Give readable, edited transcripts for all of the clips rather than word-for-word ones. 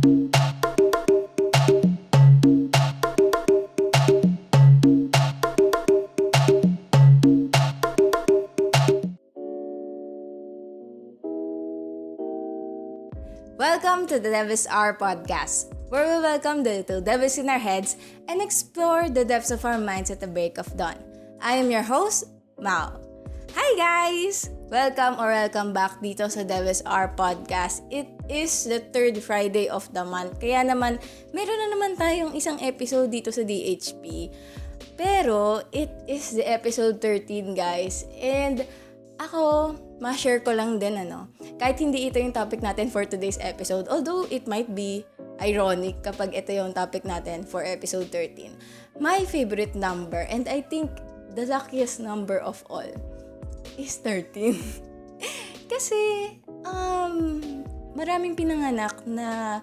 Welcome to the devilshourpodcast, where we welcome the little devils in our heads and explore the depths of our minds at the break of dawn. I am your host, Mao. Hi guys! Welcome back dito sa Devil's Hour Podcast. It is the third Friday of the month, kaya naman meron na naman tayong isang episode dito sa DHP. Pero it is the episode 13 guys, and ako, ma-share ko lang din kahit hindi ito yung topic natin for today's episode, although it might be ironic kapag ito yung topic natin for episode 13. My favorite number, and I think the luckiest number of all, is 13. Kasi, maraming pinanganak na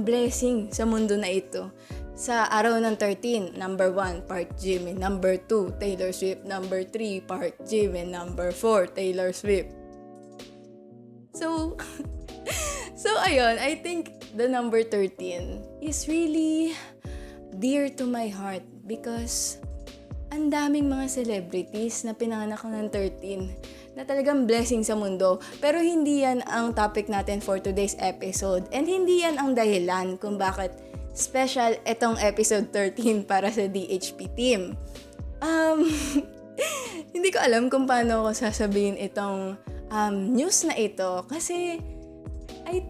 blessing sa mundo na ito. Sa araw ng 13, number 1, Park Jimin. Number 2, Taylor Swift. Number 3, Park Jimin. Number 4, Taylor Swift. So ayun, I think the number 13 is really dear to my heart because ang daming mga celebrities na pinanganak ng 13 na talagang blessing sa mundo. Pero hindi yan ang topic natin for today's episode. And hindi yan ang dahilan kung bakit special itong episode 13 para sa DHP team. Hindi ko alam kung paano ko sasabihin itong news na ito kasi I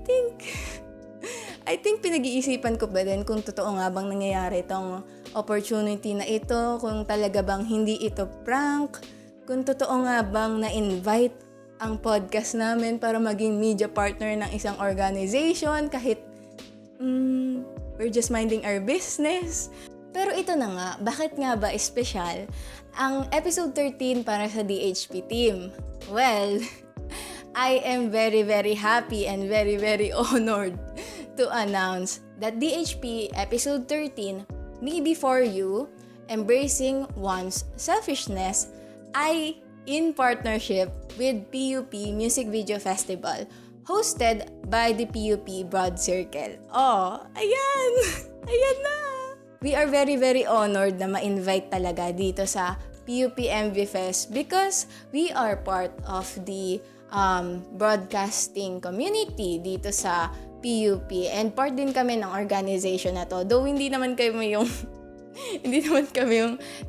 think pinag-iisipan ko ba din kung totoo nga bang nangyayari itong opportunity na ito, kung talaga bang hindi ito prank, kung totoo nga bang na-invite ang podcast namin para maging media partner ng isang organization kahit we're just minding our business. Pero ito na nga, bakit nga ba espesyal ang episode 13 para sa DHP team? Well, I am very, very happy and very, very honored to announce that DHP episode 13, Me Before You, Embracing One's Selfishness, ay in partnership with PUP Music Video Festival, hosted by the PUP BroadCircle. Oh, ayan! Ayan na! We are very, very honored na ma-invite talaga dito sa PUP MV Fest because we are part of the broadcasting community dito sa PUP and part din kami ng organization na to. Though hindi naman kami yung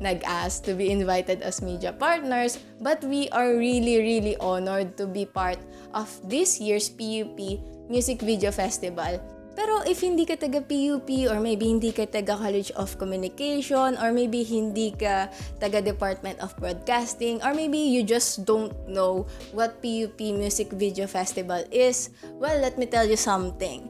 nag-ask to be invited as media partners, but we are really, really honored to be part of this year's PUP Music Video Festival. Pero if hindi ka taga PUP or maybe hindi ka taga College of Communication or maybe hindi ka taga Department of Broadcasting or maybe you just don't know what PUP Music Video Festival is, well, let me tell you something.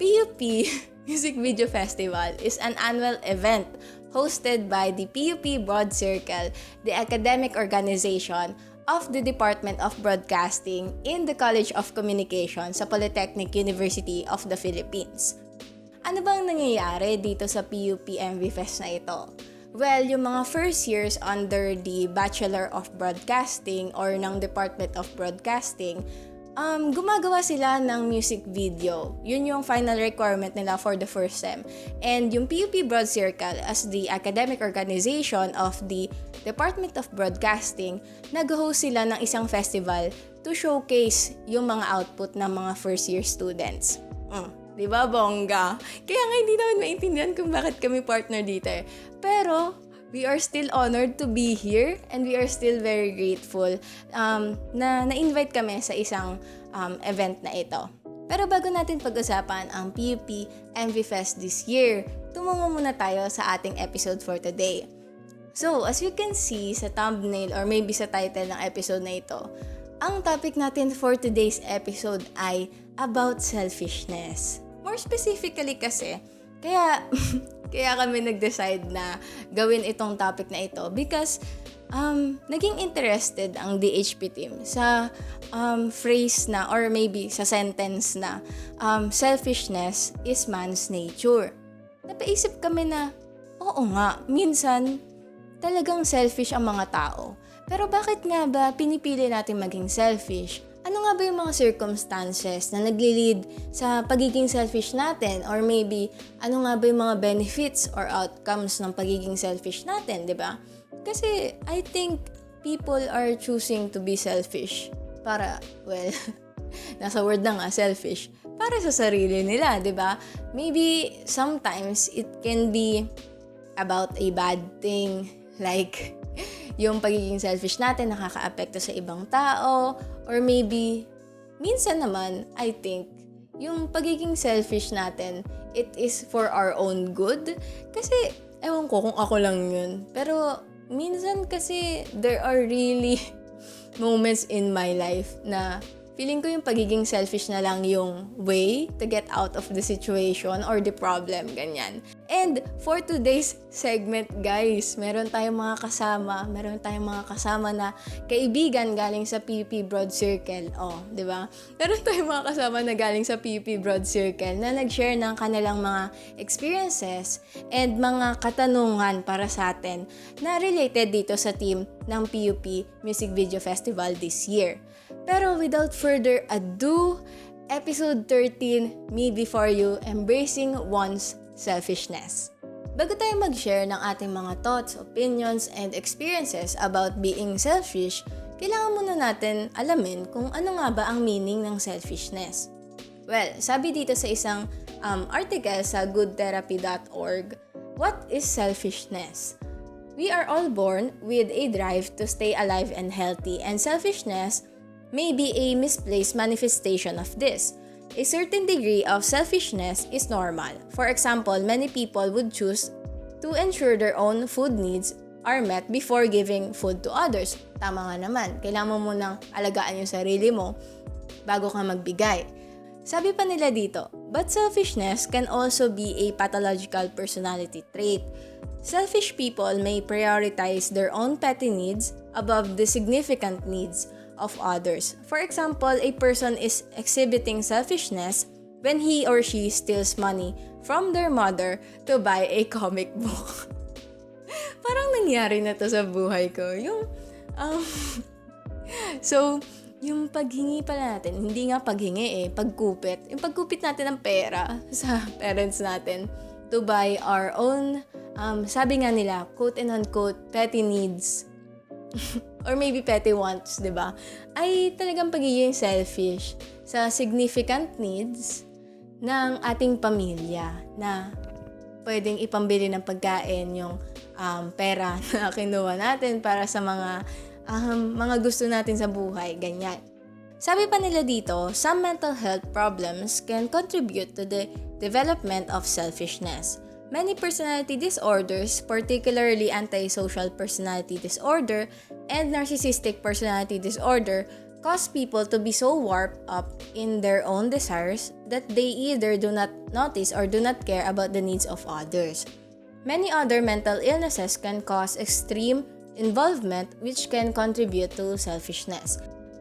PUP Music Video Festival is an annual event hosted by the PUP BroadCircle, the academic organization of the Department of Broadcasting in the College of Communication sa Polytechnic University of the Philippines. Ano bang nangyayari dito sa PUP MV Fest na ito? Well, yung mga first years under the Bachelor of Broadcasting or ng Department of Broadcasting, gumagawa sila ng music video. Yun yung final requirement nila for the first sem. And yung PUP BroadCircle as the academic organization of the Department of Broadcasting, nag-host sila ng isang festival to showcase yung mga output ng mga first year students. Diba, bongga? Kaya nga hindi naman maintindihan kung bakit kami partner dito eh. Pero we are still honored to be here and we are still very grateful na na-invite kami sa isang event na ito. Pero bago natin pag-usapan ang PUP MV Fest this year, tumungo muna tayo sa ating episode for today. So, as you can see sa thumbnail or maybe sa title ng episode na ito, ang topic natin for today's episode ay about selfishness. More specifically kasi, kaya kami nag-decide na gawin itong topic na ito because naging interested ang DHP team sa phrase na or maybe sa sentence na selfishness is man's nature. Napaisip kami na, oo nga, minsan talagang selfish ang mga tao. Pero bakit nga ba pinipili natin maging selfish? ano nga ba yung mga circumstances na nagli-lead sa pagiging selfish natin? Or maybe, ano nga ba yung mga benefits or outcomes ng pagiging selfish natin, di ba? Kasi, I think, people are choosing to be selfish para, well, nasa word na nga, selfish, para sa sarili nila, di ba? Maybe, sometimes, it can be about a bad thing, like, yung pagiging selfish natin nakaka-apekto sa ibang tao, or maybe, minsan naman, I think, yung pagiging selfish natin, it is for our own good. Kasi, ewan ko kung ako lang yun. Pero, minsan kasi, there are really moments in my life na feeling ko yung pagiging selfish na lang yung way to get out of the situation or the problem, ganyan. And for today's segment, guys, meron tayong mga kasama na kaibigan galing sa PUP BroadCircle. Oh, di ba? Meron tayong mga kasama na galing sa PUP BroadCircle na nag-share ng kanilang mga experiences and mga katanungan para sa atin na related dito sa team ng PUP Music Video Festival this year. Pero without further ado, episode 13, Me Before You, Embracing One's Selfishness. Bago tayo mag-share ng ating mga thoughts, opinions, and experiences about being selfish, kailangan muna natin alamin kung ano nga ba ang meaning ng selfishness. Well, sabi dito sa isang article sa goodtherapy.org, what is selfishness? We are all born with a drive to stay alive and healthy, and selfishness may be a misplaced manifestation of this. A certain degree of selfishness is normal. For example, many people would choose to ensure their own food needs are met before giving food to others. Tama nga naman, kailangan mo munang alagaan yung sarili mo bago ka magbigay. Sabi pa nila dito, but selfishness can also be a pathological personality trait. Selfish people may prioritize their own petty needs above the significant needs of others. For example, a person is exhibiting selfishness when he or she steals money from their mother to buy a comic book. Parang nangyari na to sa buhay ko. Yung paghingi pala natin, hindi nga paghingi pagkupit. Yung pagkupit natin ng pera sa parents natin to buy our own, sabi nga nila, quote and unquote, petty needs. Or maybe petty wants, di ba? Ay talagang pagiging selfish sa significant needs ng ating pamilya na pwedeng ipambili ng pagkain yung pera na kinuha natin para sa mga gusto natin sa buhay, ganyan. Sabi pa nila dito, some mental health problems can contribute to the development of selfishness. Many personality disorders, particularly antisocial personality disorder and narcissistic personality disorder, cause people to be so warped up in their own desires that they either do not notice or do not care about the needs of others. Many other mental illnesses can cause extreme involvement which can contribute to selfishness.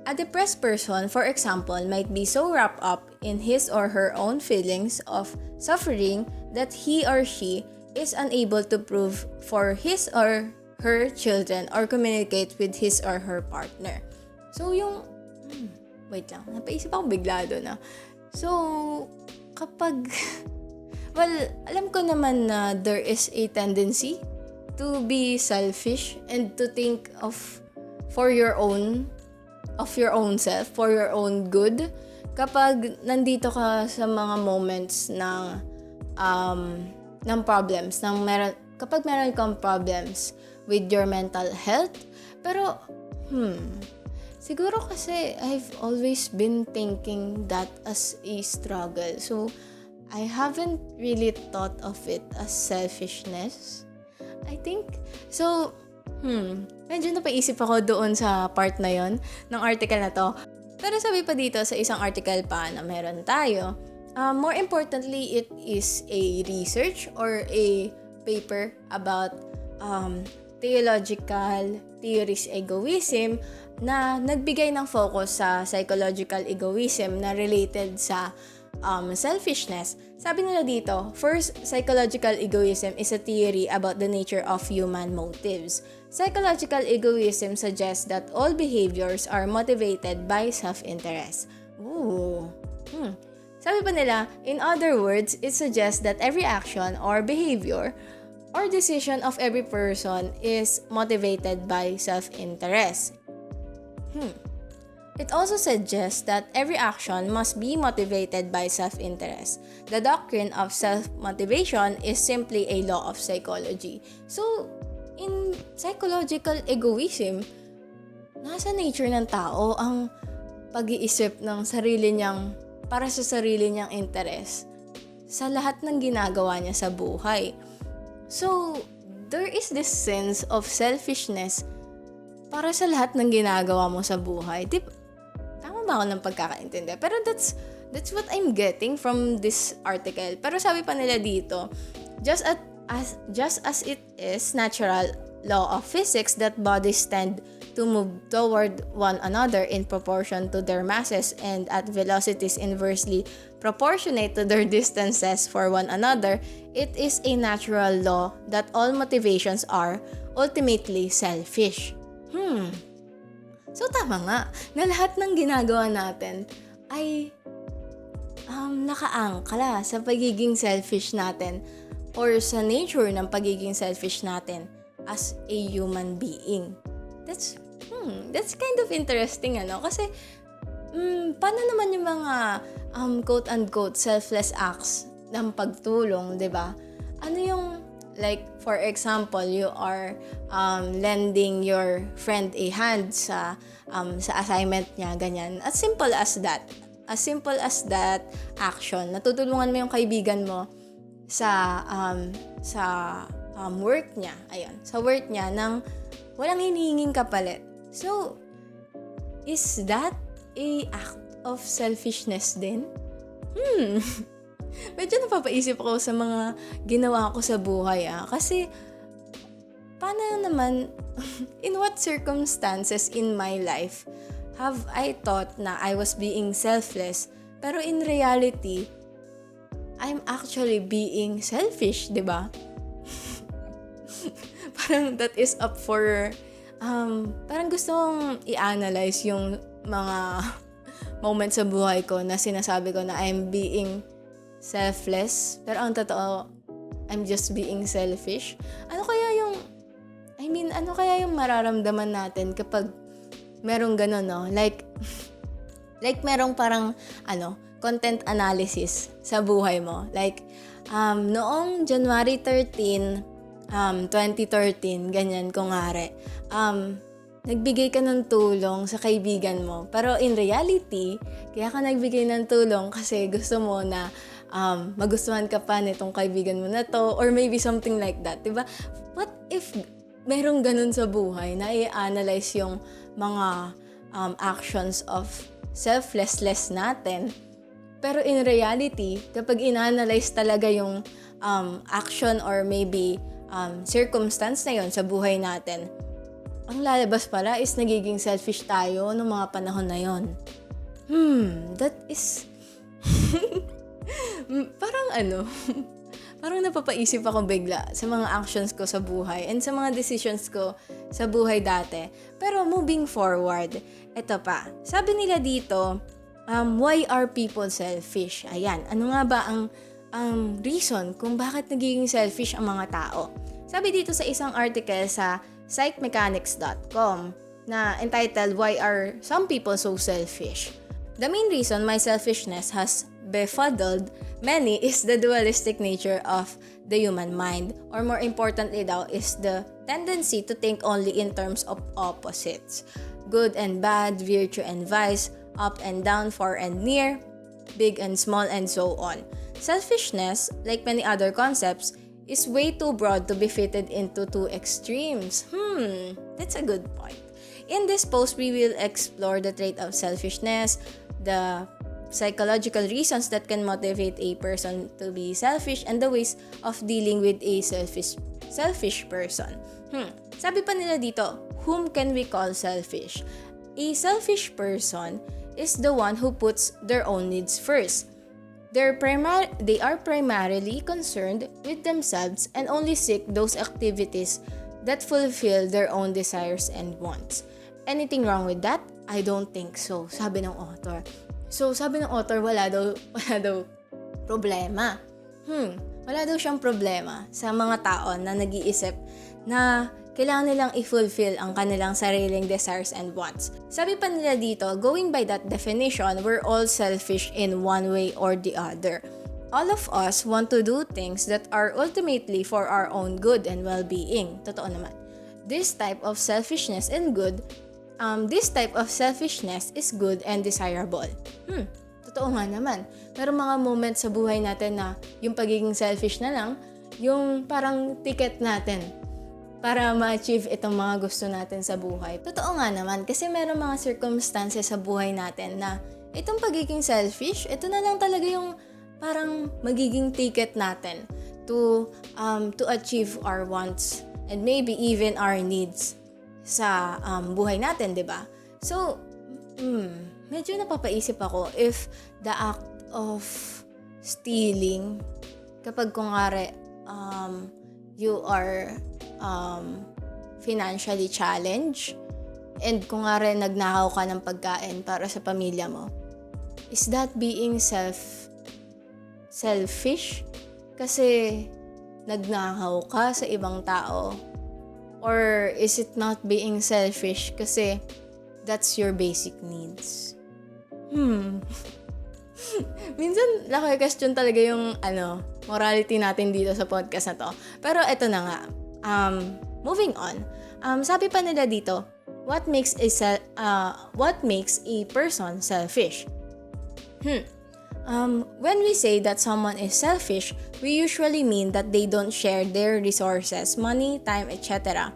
A depressed person, for example, might be so wrapped up in his or her own feelings of suffering that he or she is unable to prove for his or her children or communicate with his or her partner. So, wait lang, napaisip ako bigla doon. So, kapag, well, alam ko naman na there is a tendency to be selfish and to think of your own self, for your own good. Kapag nandito ka sa mga moments ng problems, kapag meron kang problems with your mental health, pero, siguro kasi I've always been thinking that as a struggle. So, I haven't really thought of it as selfishness, I think. So, medyo napaisip ako doon sa part na yon ng article na to. Pero sabi pa dito sa isang article pa na meron tayo, more importantly, it is a research or a paper about theological theories egoism na nagbigay ng focus sa psychological egoism na related sa selfishness. Sabi nila dito, first, psychological egoism is a theory about the nature of human motives. Psychological egoism suggests that all behaviors are motivated by self-interest. Ooh. Sabi pa nila, in other words, it suggests that every action or behavior or decision of every person is motivated by self-interest. It also suggests that every action must be motivated by self-interest. The doctrine of self-motivation is simply a law of psychology. So, in psychological egoism, nasa nature ng tao ang pag-iisip ng sarili niyang, para sa sarili niyang interes sa lahat ng ginagawa niya sa buhay. So, there is this sense of selfishness para sa lahat ng ginagawa mo sa buhay. Tama ba ako ng pagkakaintindi? Pero that's what I'm getting from this article. Pero sabi pa nila dito, just as it is natural law of physics that bodies tend to move toward one another in proportion to their masses and at velocities inversely proportionate to their distances for one another, it is a natural law that all motivations are ultimately selfish. So tama nga, na lahat ng ginagawa natin ay nakaangkla sa pagiging selfish natin or sa nature ng pagiging selfish natin as a human being. That's kind of interesting, kasi paano naman yung mga quote-unquote selfless acts ng pagtulong, 'di ba? Ano yung, like, for example, you are lending your friend a hand sa assignment niya, ganyan. As simple as that. As simple as that action. Natutulungan mo yung kaibigan mo sa work niya. Ayun, sa work niya nang walang hinihinging kapalit. So, is that a act of selfishness din? Medyo napapaisip ako sa mga ginawa ko sa buhay, Kasi, paano naman, in what circumstances in my life have I thought na I was being selfless, pero in reality, I'm actually being selfish, di ba? Parang that is up for, parang gusto kong i-analyze yung mga moments sa buhay ko na sinasabi ko na I'm being selfless, pero ang totoo, I'm just being selfish. Ano kaya yung mararamdaman natin kapag merong gano'n, no? Like merong parang, content analysis sa buhay mo. Like, noong January 13, 2013, ganyan, kunwari, nagbigay ka ng tulong sa kaibigan mo. Pero in reality, kaya ka nagbigay ng tulong kasi gusto mo na magustuhan ka pa nitong kaibigan mo na to, or maybe something like that, diba? What if merong ganun sa buhay na i-analyze yung mga actions of selflessness natin, pero in reality, kapag in-analyze talaga yung action or maybe circumstance na yun sa buhay natin, ang lalabas pala is nagiging selfish tayo noong mga panahon na yun. That is parang napapaisip ako bigla sa mga actions ko sa buhay and sa mga decisions ko sa buhay dati. Pero moving forward, eto pa. Sabi nila dito, why are people selfish? Ayan, ano nga ba ang reason kung bakit nagiging selfish ang mga tao? Sabi dito sa isang article sa psychmechanics.com na entitled, Why Are Some People So Selfish? The main reason my selfishness has befuddled many is the dualistic nature of the human mind, or more importantly daw is the tendency to think only in terms of opposites, good and bad, virtue and vice, up and down, far and near, big and small, and so on. Selfishness, like many other concepts, is way too broad to be fitted into two extremes. That's a good point. In this post, we will explore the trait of selfishness, the psychological reasons that can motivate a person to be selfish, and the ways of dealing with a selfish person. Sabi pa nila dito, whom can we call selfish? A selfish person is the one who puts their own needs first. They are primarily concerned with themselves and only seek those activities that fulfill their own desires and wants. Anything wrong with that? I don't think so, sabi ng author. So, sabi ng author, wala daw problema. Wala daw siyang problema sa mga tao na nag-iisip na kailangan nilang i-fulfill ang kanilang sariling desires and wants. Sabi pa nila dito, going by that definition, we're all selfish in one way or the other. All of us want to do things that are ultimately for our own good and well-being. Totoo naman. This type of selfishness is good and desirable. Totoo nga naman. Merong mga moments sa buhay natin na yung pagiging selfish na lang, yung parang ticket natin para ma-achieve itong mga gusto natin sa buhay. Totoo nga naman, kasi merong mga circumstances sa buhay natin na itong pagiging selfish, ito na lang talaga yung parang magiging ticket natin to achieve our wants and maybe even our needs sa buhay natin, 'di ba? So, medyo napapaisip ako if the act of stealing, kapag kunwari you are financially challenged and kunwari nagnakaw ka ng pagkain para sa pamilya mo, is that being selfish? Kasi nagnakaw ka sa ibang tao? Or is it not being selfish kasi that's your basic needs? Minsan naka-question talaga yung morality natin dito sa podcast na to. Pero eto na nga. Moving on. Sabi pa nila dito, what makes a person selfish? When we say that someone is selfish, we usually mean that they don't share their resources, money, time, etc.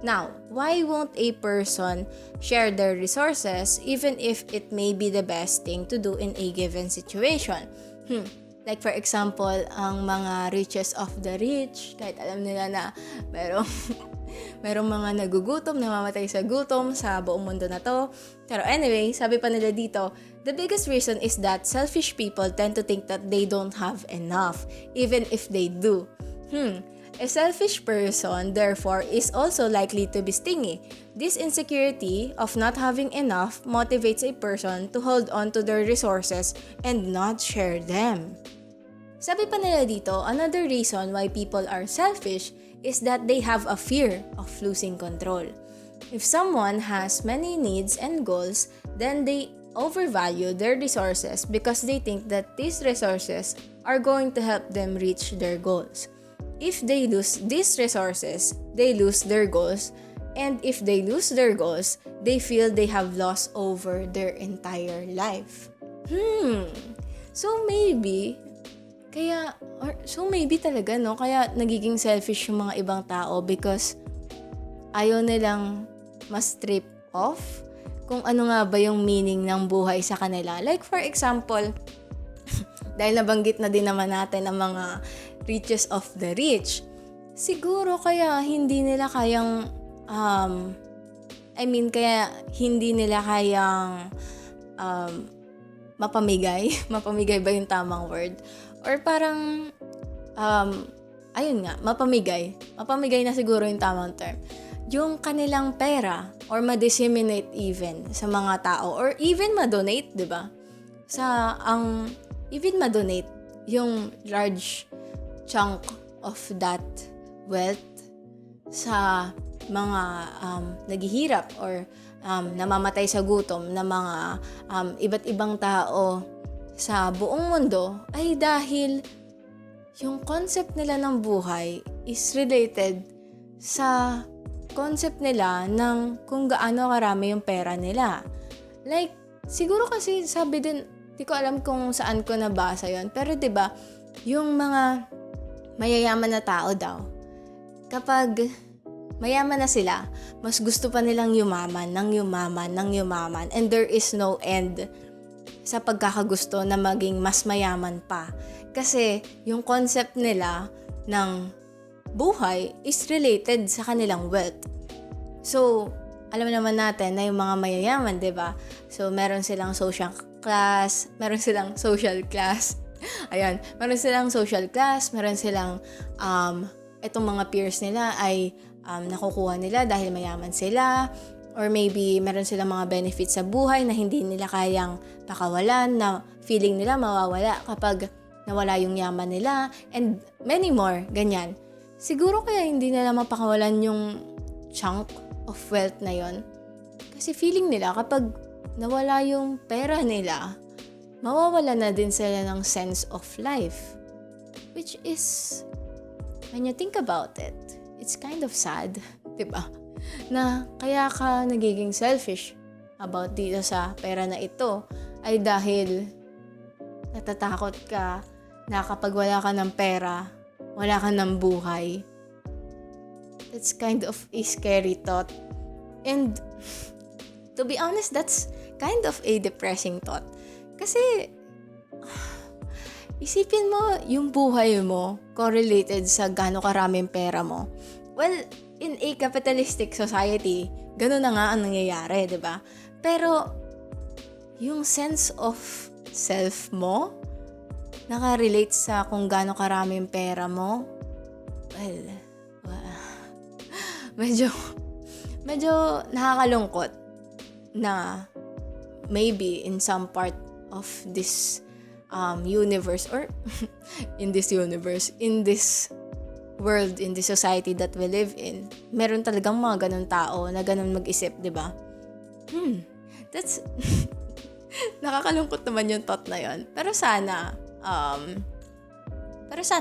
Now, why won't a person share their resources even if it may be the best thing to do in a given situation? Like for example, ang mga richest of the rich, kahit alam nila na merong mga nagugutom, namamatay sa gutom sa buong mundo na to. Pero anyway, sabi pa nila dito, the biggest reason is that selfish people tend to think that they don't have enough, even if they do. A selfish person, therefore, is also likely to be stingy. This insecurity of not having enough motivates a person to hold on to their resources and not share them. Sabi pa nila dito, another reason why people are selfish is that they have a fear of losing control. If someone has many needs and goals, then they overvalue their resources because they think that these resources are going to help them reach their goals. If they lose these resources, they lose their goals, and if they lose their goals, they feel they have lost over their entire life. So maybe talaga, no? Kaya nagiging selfish yung mga ibang tao because ayaw nilang ma-strip off kung ano nga ba yung meaning ng buhay sa kanila. Like for example, dahil nabanggit na din naman natin ang mga richest of the rich, siguro kaya hindi nila kayang mapamigay. Mapamigay ba yung tamang word? Or parang mapamigay. Mapamigay na siguro yung tamang term. Yung kanilang pera or ma-disseminate even sa mga tao or even ma-donate, 'di ba? Even ma-donate yung large chunk of that wealth sa mga naghihirap or namamatay sa gutom na mga iba't ibang tao sa buong mundo ay dahil yung concept nila ng buhay is related sa concept nila ng kung gaano karami yung pera nila. Like, siguro kasi sabi din, di ko alam kung saan ko nabasa yon, pero 'di ba yung mga mayayaman na tao daw, kapag mayaman na sila, mas gusto pa nilang yumaman, and there is no end sa pagkakagusto na maging mas mayaman pa. Kasi yung concept nila ng buhay is related sa kanilang wealth. So, alam naman natin na yung mga mayayaman, 'di ba? So, meron silang social class, Ayan, meron silang social class, meron silang itong mga peers nila ay nakukuha nila dahil mayaman sila, or maybe meron silang mga benefits sa buhay na hindi nila kayang pakawalan, na feeling nila mawawala kapag nawala yung yaman nila, and many more, ganyan. Siguro kaya hindi nila mapakawalan yung chunk of wealth na yon. Kasi feeling nila kapag nawala yung pera nila, mawawala na din sila ng sense of life. Which is, when you think about it, it's kind of sad, diba? Na kaya ka nagiging selfish about dito sa pera na ito ay dahil natatakot ka na kapag wala ka ng pera, wala ka ng buhay. That's kind of a scary thought. And to be honest, that's kind of a depressing thought. Kasi isipin mo yung buhay mo correlated sa gaano karaming pera mo. Well, in a capitalistic society, gano'n na nga ang nangyayari, di ba? Pero yung sense of self mo, nakarelate sa kung gaano karaming pera mo, well, medyo nakakalungkot na maybe in some part of this universe, or in this world, in this society that we live in, meron talagang mga ganun tao na ganun mag-isip, di ba? That's nakakalungkot naman yung thought na yon. Pero sana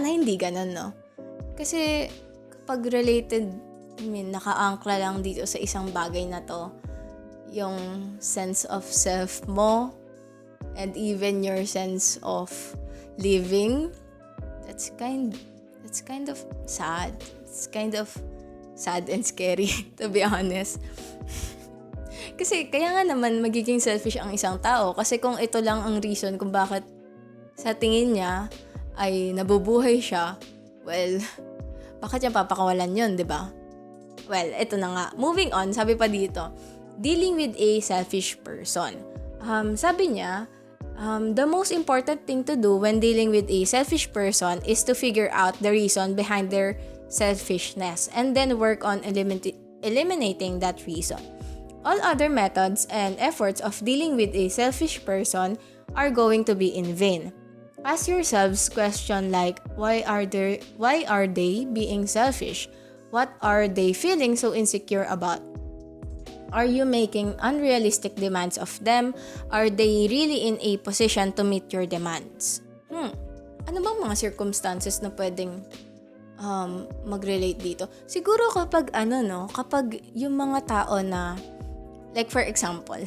hindi ganun, no? Kasi kapag related, naka-ankla lang dito sa isang bagay na to, yung sense of self mo, and even your sense of living, that's kind of sad. It's kind of sad and scary, to be honest. Kasi kaya nga naman magiging selfish ang isang tao, kasi kung ito lang ang reason kung bakit sa tingin niya ay nabubuhay siya, well, bakit niya papakawalan yun, di ba? Well, ito na nga. Moving on, sabi pa dito, dealing with a selfish person. Sabi niya, the most important thing to do when dealing with a selfish person is to figure out the reason behind their selfishness and then work on eliminating that reason. All other methods and efforts of dealing with a selfish person are going to be in vain. Ask yourselves questions like, why are they being selfish? What are they feeling so insecure about? Are you making unrealistic demands of them? Are they really in a position to meet your demands? Ano bang mga circumstances na pwedeng mag-relate dito? Siguro kapag kapag yung mga tao na, like for example,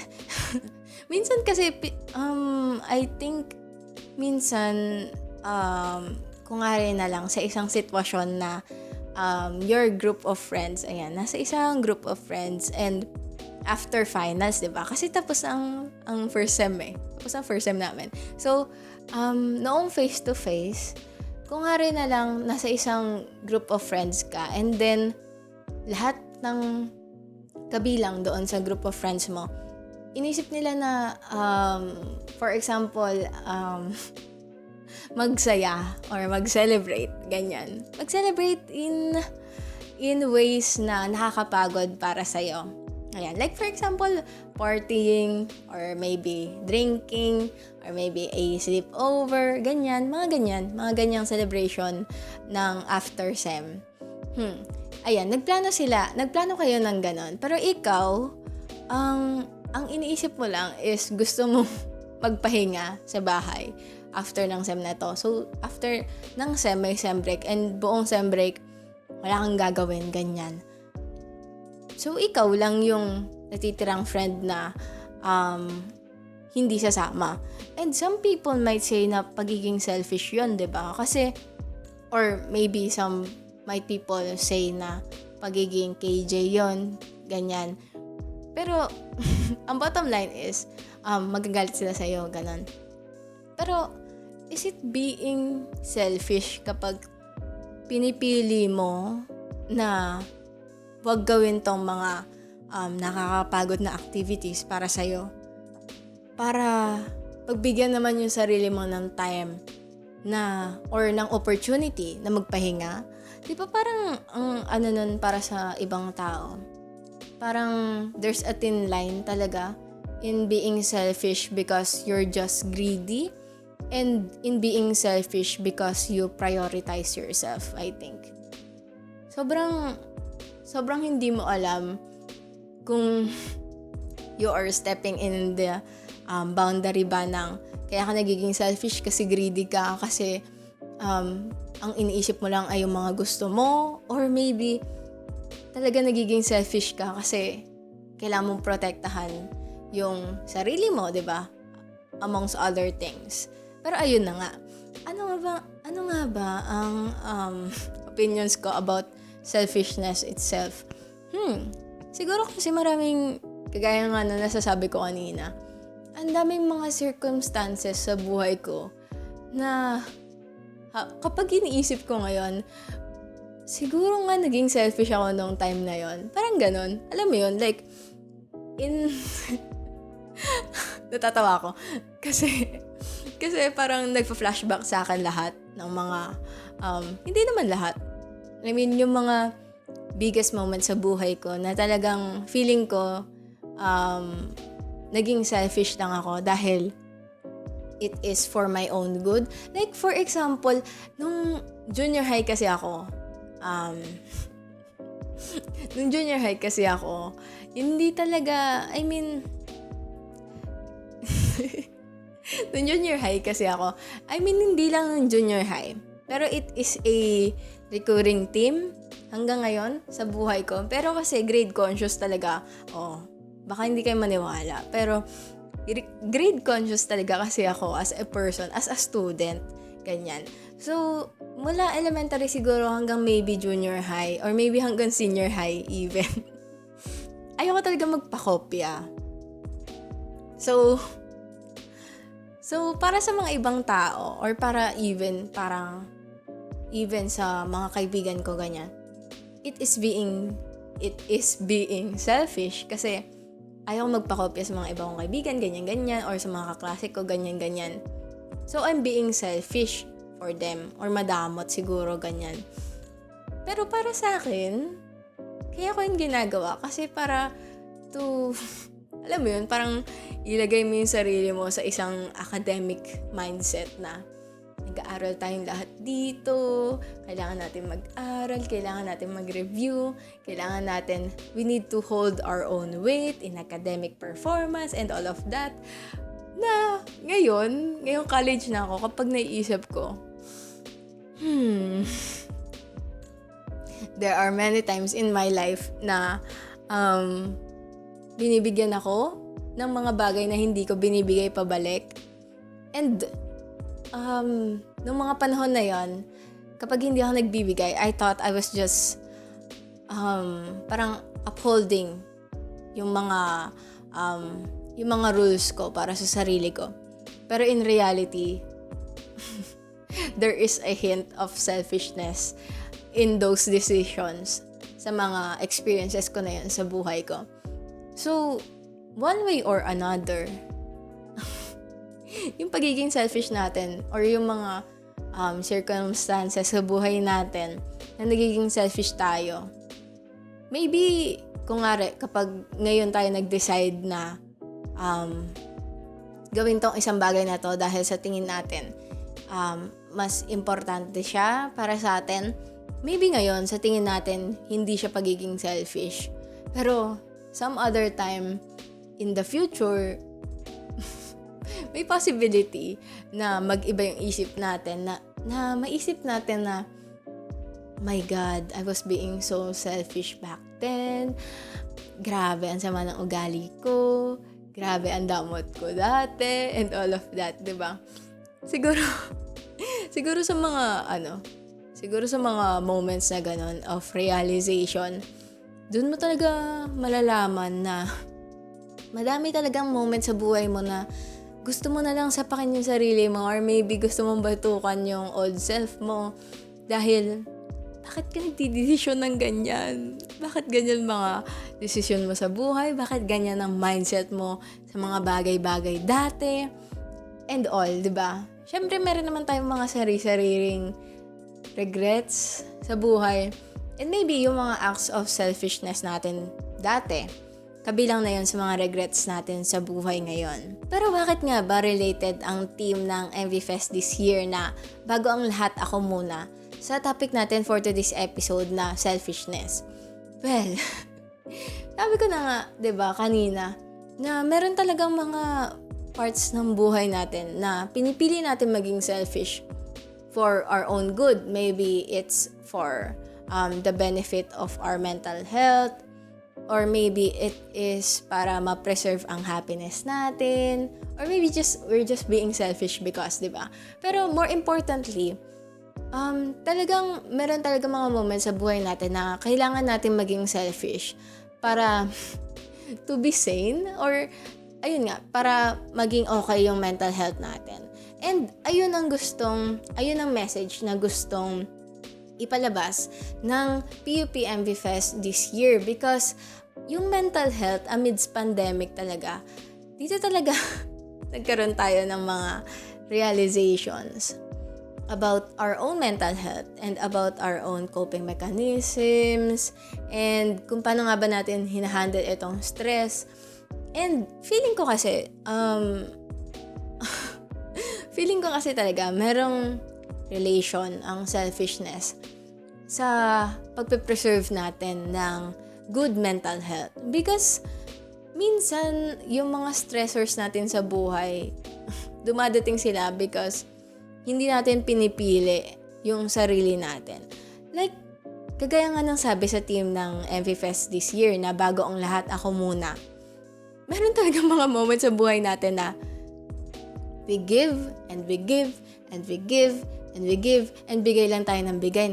minsan kasi I think minsan kung nga rin na lang sa isang sitwasyon na your group of friends, nasa isang group of friends, and after finals, diba? Kasi tapos ang first sem Tapos ang first sem namin. So, noong face-to-face, kung nga rin na lang nasa isang group of friends ka, and then lahat ng kabilang doon sa group of friends mo, inisip nila na, for example, magsaya or mag-celebrate, ganyan. Mag-celebrate in ways na nakakapagod para sa'yo. Ayan, like for example, partying, or maybe drinking, or maybe a sleepover, ganyan, mga ganyang celebration ng after sem. Ayan, nagplano kayo ng ganon. Pero ikaw, ang iniisip mo lang is gusto mong magpahinga sa bahay after ng sem na to. So, after ng sem, may sem break, and buong sem break, wala kang gagawin, ganyan. So, ikaw lang yung natitirang friend na hindi sasama. And some people might say na pagiging selfish yun, diba? Kasi, or maybe some people say na pagiging KJ yun, ganyan. Pero, ang bottom line is, magagalit sila sa'yo, ganon. Pero, is it being selfish kapag pinipili mo na wag gawin tong mga nakakapagod na activities para sa'yo? Para pagbigyan naman yung sarili mo ng time na or ng opportunity na magpahinga. Di ba parang ang nun para sa ibang tao? Parang there's a thin line talaga in being selfish because you're just greedy and in being selfish because you prioritize yourself, I think. Sobrang hindi mo alam kung you are stepping in the boundary ba ng kaya ka nagiging selfish kasi greedy ka, kasi ang iniisip mo lang ay yung mga gusto mo, or maybe talaga nagiging selfish ka kasi kailangan mong protektahan yung sarili mo, 'di ba? Amongst other things. Pero ayun na nga. Ano nga ba ang opinions ko about selfishness itself? Siguro kasi maraming, kagaya nga na nasasabi ko kanina, ang daming mga circumstances sa buhay ko na kapag iniisip ko ngayon, siguro nga naging selfish ako nung time na yon. Parang ganon. Alam mo yun? Like, natatawa ako. Kasi parang nagpa-flashback sa akin lahat ng mga, hindi naman lahat. I mean, yung mga biggest moments sa buhay ko na talagang feeling ko, naging selfish lang ako dahil it is for my own good. Like, for example, nung junior high kasi ako, hindi talaga, I mean, hindi lang ng junior high, pero it is a recurring theme hanggang ngayon sa buhay ko. Pero kasi grade conscious talaga, baka hindi kayo maniwala, pero grade conscious talaga kasi ako as a person, as a student, ganyan. So, mula elementary siguro hanggang maybe junior high, or maybe hanggang senior high even, ayoko talaga magpakopya. So para sa mga ibang tao, or para even sa mga kaibigan ko, ganyan, it is being selfish kasi ayaw magpakopya sa mga ibang kaibigan, ganyan-ganyan, or sa mga kaklase ko, ganyan-ganyan. So, I'm being selfish for them, or madamot siguro, ganyan. Pero para sa akin, kaya ko yung ginagawa kasi para to, alam mo yun, parang ilagay mo yung sarili mo sa isang academic mindset na nag-aaral tayong lahat dito, kailangan natin mag-aral, kailangan natin mag-review, we need to hold our own weight in academic performance and all of that. Na ngayong college na ako, kapag naiisip ko, there are many times in my life na binibigyan ako ng mga bagay na hindi ko binibigay pabalik. And nung mga panahon na yon, kapag hindi ako nagbibigay, I thought I was just parang upholding yung mga rules ko para sa sarili ko. Pero in reality, there is a hint of selfishness in those decisions sa mga experiences ko na yun sa buhay ko. So, one way or another, yung pagiging selfish natin or yung mga circumstances sa buhay natin na nagiging selfish tayo. Maybe, kung ngari, kapag ngayon tayo nag-decide na gawin tong isang bagay na to dahil sa tingin natin mas importante siya para sa atin, maybe ngayon sa tingin natin hindi siya pagiging selfish. Pero some other time in the future, may possibility na mag-iba yung isip natin, na maisip natin na, my God, I was being so selfish back then. Grabe, ang sama ng ugali ko. Grabe, ang damot ko dati. And all of that, diba? Siguro sa mga moments na ganun of realization, dun mo talaga malalaman na madami talagang moments sa buhay mo na gusto mo na lang sapakin yung sarili mo, or maybe gusto mong batukan yung old self mo dahil bakit ka nagdidesisyon ng ganyan? Bakit ganyan mga desisyon mo sa buhay? Bakit ganyan ang mindset mo sa mga bagay-bagay dati? And all, diba? syempre meron naman tayong mga sari-sariling regrets sa buhay. And maybe yung mga acts of selfishness natin dati, kabilang na yun sa mga regrets natin sa buhay ngayon. Pero bakit nga ba related ang team ng MV Fest this year na bago ang lahat ako muna sa topic natin for today's episode na selfishness? Well, sabi ko na nga, 'di ba, kanina, na meron talagang mga parts ng buhay natin na pinipili natin maging selfish for our own good. Maybe it's for the benefit of our mental health, or maybe it is para ma-preserve ang happiness natin, or maybe we're just being selfish because, 'di ba? Pero more importantly, talagang meron talaga mga moments sa buhay natin na kailangan natin maging selfish para to be sane, or ayun nga, para maging okay yung mental health natin. And ayun ang message na gustong ipalabas ng PUP MV Fest this year, because yung mental health amidst pandemic talaga, dito talaga nagkaroon tayo ng mga realizations about our own mental health and about our own coping mechanisms, and kung paano nga ba natin hinahandle itong stress. And feeling ko kasi talaga merong relation ang selfishness sa pagpe-preserve natin ng good mental health. Because minsan yung mga stressors natin sa buhay, dumadating sila because hindi natin pinipili yung sarili natin. Like, kagaya nga ng sabi sa team ng MV Fest this year na bago ang lahat ako muna. Meron talaga mga moments sa buhay natin na we give and we give and we give and we give and bigay lang tayo ng bigay.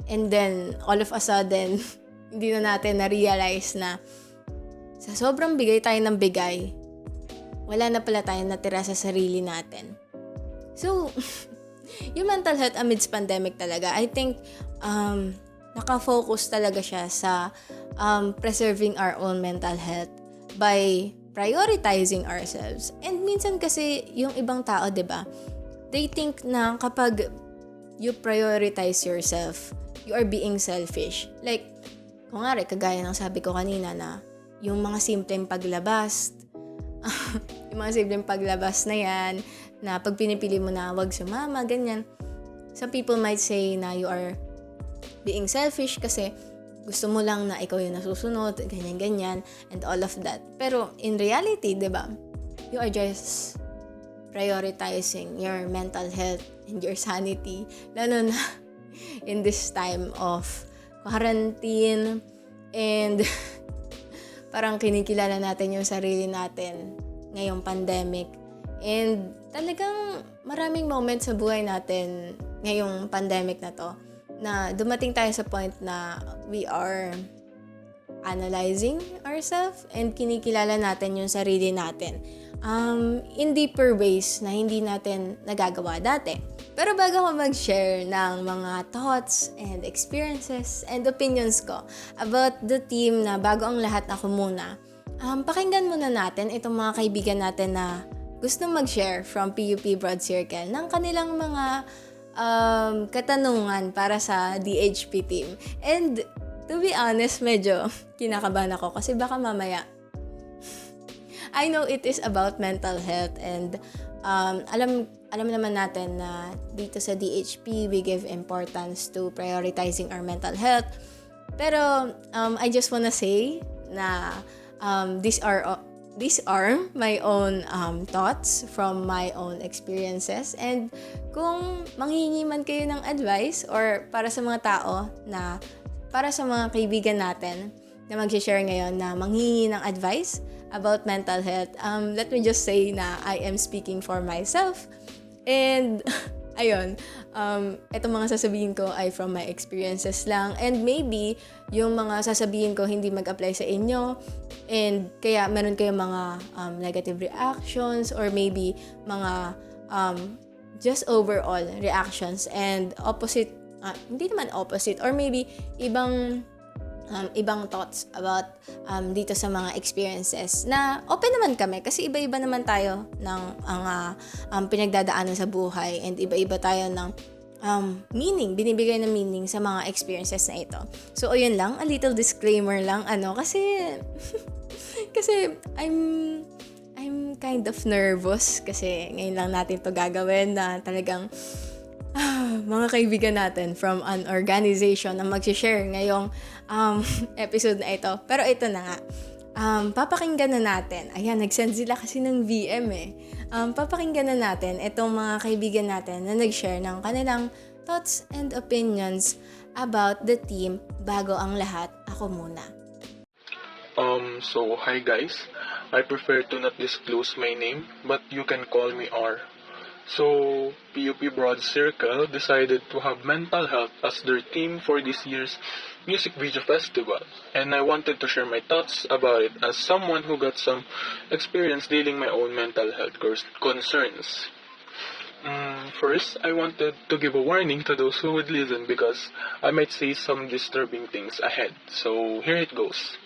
And then, all of a sudden, hindi na natin na-realize na sa sobrang bigay tayo ng bigay, wala na pala tayong natira sa sarili natin. So, yung mental health amidst pandemic talaga, I think, nakafocus talaga siya sa preserving our own mental health by prioritizing ourselves. And minsan kasi, yung ibang tao, diba, they think na kapag you prioritize yourself, you are being selfish. Like, kung nga rin, kagaya ng sabi ko kanina na yung mga simpleng paglabas, yung mga simpleng paglabas na yan, na pag pinipili mo na wag sumama, ganyan. Some people might say na you are being selfish kasi gusto mo lang na ikaw yung nasusunod, ganyan-ganyan, and all of that. Pero in reality, di ba, you are just prioritizing your mental health and your sanity, lalo na in this time of quarantine, and parang kinikilala natin yung sarili natin ngayong pandemic. And talagang maraming moments sa buhay natin ngayong pandemic na to na dumating tayo sa point na we are analyzing ourselves and kinikilala natin yung sarili natin in deeper ways na hindi natin nagagawa dati. Pero bago ko mag-share ng mga thoughts and experiences and opinions ko about the team na bago ang lahat ako muna, pakinggan muna natin itong mga kaibigan natin na gustong mag-share from PUP BroadCircle ng kanilang mga katanungan para sa DHP team. And to be honest, medyo kinakabahan ako kasi baka mamaya I know it is about mental health, and alam naman natin na dito sa DHP we give importance to prioritizing our mental health. Pero I just wanna say na these are my own thoughts from my own experiences, and kung manghihingi man kayo ng advice or para sa mga tao na para sa mga kaibigan natin na mag-share ngayon na manghihingi ng advice about mental health, let me just say na I am speaking for myself. And ayun, etong mga sasabihin ko ay from my experiences lang, and maybe yung mga sasabihin ko hindi mag-apply sa inyo, and kaya meron kayong mga negative reactions or maybe mga just overall reactions and opposite, hindi naman opposite, or maybe ibang ibang thoughts about dito sa mga experiences na open naman kami kasi iba-iba naman tayo ng pinagdadaanan sa buhay and iba-iba tayo ng binibigay ng meaning sa mga experiences na ito. So, ayun lang, a little disclaimer lang, kasi I'm kind of nervous kasi ngayon lang natin to gagawin na talagang mga kaibigan natin from an organization na mag-share ngayong episode na ito. Pero ito na nga. Papakinggan na natin. Ayan, nag-send sila kasi ng VM papakinggan na natin itong mga kaibigan natin na nag-share ng kanilang thoughts and opinions about the team. Bago ang lahat, ako muna. So hi guys. I prefer to not disclose my name, but you can call me R. So, PUP BroadCircle decided to have mental health as their theme for this year's Music Video Festival, and I wanted to share my thoughts about it as someone who got some experience dealing my own mental health concerns. First, I wanted to give a warning to those who would listen because I might say some disturbing things ahead, so here it goes.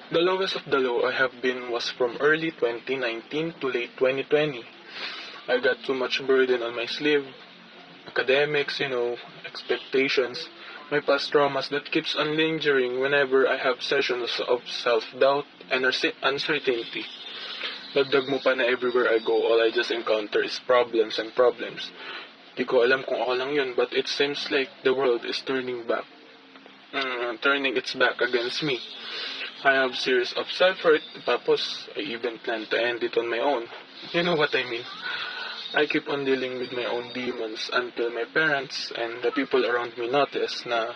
The lowest of the low I have been was from early 2019 to late 2020. I got too much burden on my sleeve, academics, expectations, my past traumas that keeps on lingering whenever I have sessions of self-doubt and uncertainty. Dagdag mo pa na everywhere I go, all I just encounter is problems and problems. Di ko alam kung ako lang yun, but it seems like the world is turning its back against me. I have series of self-hurt, tapos I even plan to end it on my own. You know what I mean? I keep on dealing with my own demons until my parents and the people around me notice na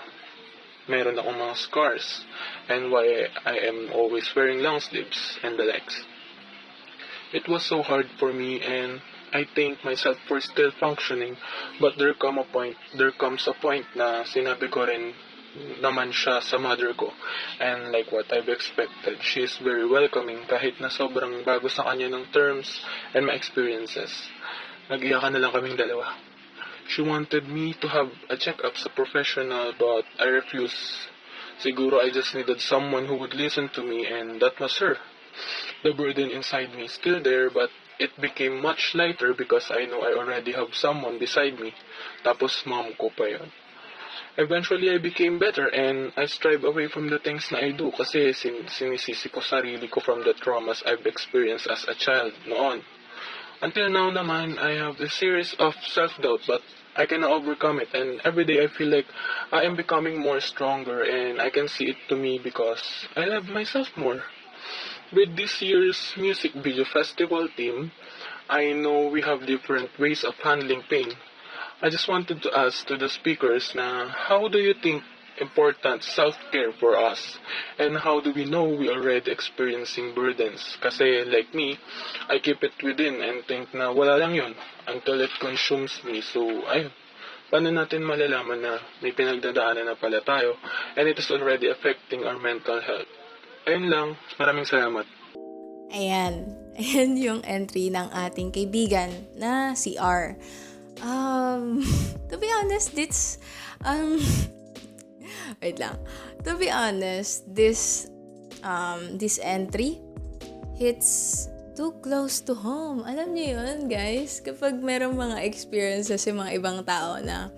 meron akong mga scars and why I am always wearing long sleeves and the likes. It was so hard for me and I thank myself for still functioning, but there comes a point na sinabi ko rin naman siya sa mother ko, and like what I've expected, she is very welcoming kahit na sobrang bago sa kanya ng terms and my experiences. Nag-iyakan na lang kaming dalawa. She wanted me to have a check-up sa professional, but I refused. Siguro I just needed someone who would listen to me, and that was her. The burden inside me is still there, but it became much lighter because I know I already have someone beside me. Tapos mom ko pa yun. Eventually, I became better and I strive away from the things na I do kasi sinisisi ko sarili ko from the traumas I've experienced as a child noon. Until now naman, I have a series of self-doubt but I can overcome it and every day I feel like I am becoming more stronger and I can see it to me because I love myself more. With this year's Music Video Festival theme, I know we have different ways of handling pain. I just wanted to ask to the speakers na how do you think important self-care for us? And how do we know we already experiencing burdens? Kasi like me, I keep it within and think na wala lang yun until it consumes me. So, ayun. Paano natin malalaman na may pinagdadaanan na pala tayo and it is already affecting our mental health? Ayun lang. Maraming salamat. Ayan yung entry ng ating kaibigan na si R. To be honest, wait lang. To be honest, this entry hits too close to home. Alam niyo yun, guys? Kapag merong mga experiences yung mga ibang tao na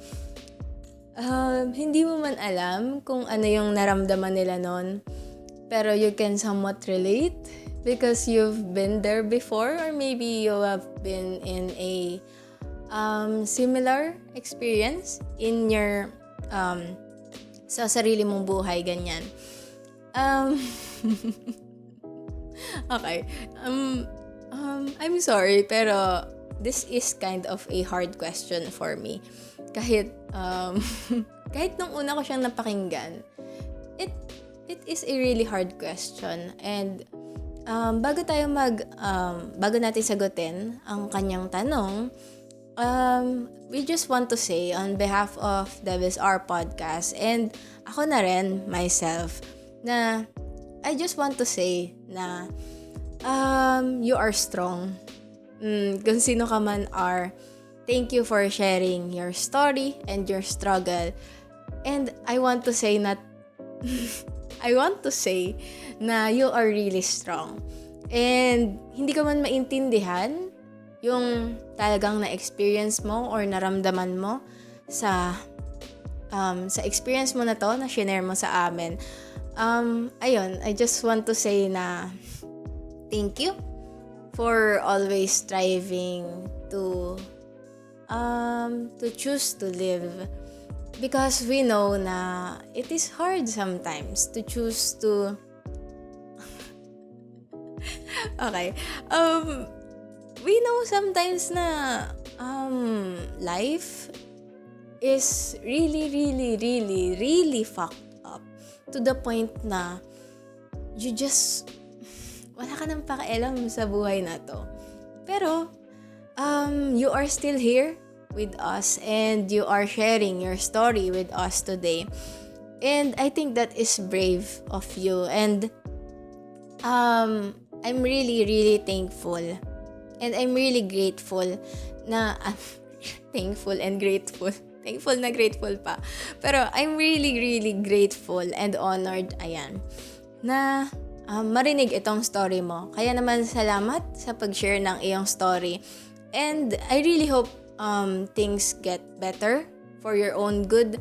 hindi mo man alam kung ano yung naramdaman nila nun, pero you can somewhat relate because you've been there before or maybe you have been in a similar experience in your sa sarili mong buhay, ganyan. Okay. I'm sorry, pero this is kind of a hard question for me. Kahit nung una ko siyang napakinggan, it is a really hard question. And bago natin sagutin ang kanyang tanong, we just want to say on behalf of devilshourpodcast and ako na rin, myself, na I just want to say na you are strong. Kung sino ka man are, thank you for sharing your story and your struggle. And I want to say na I want to say na you are really strong. And hindi ko man maintindihan yung talagang na-experience mo or naramdaman mo sa experience mo na to, na shinare mo sa amin. Ayun, I just want to say na thank you for always striving to choose to live. Because we know na it is hard sometimes to choose to... Okay. We know sometimes na life is really, really, really, really fucked up to the point na you just wala ka nang pakialam sa buhay na to. Pero you are still here with us and you are sharing your story with us today. And I think that is brave of you. And I'm really, really thankful. And I'm really grateful na... thankful and grateful. Thankful na grateful pa. Pero I'm really, really grateful and honored, ayan, na marinig itong story mo. Kaya naman salamat sa pag-share ng iyong story. And I really hope things get better for your own good.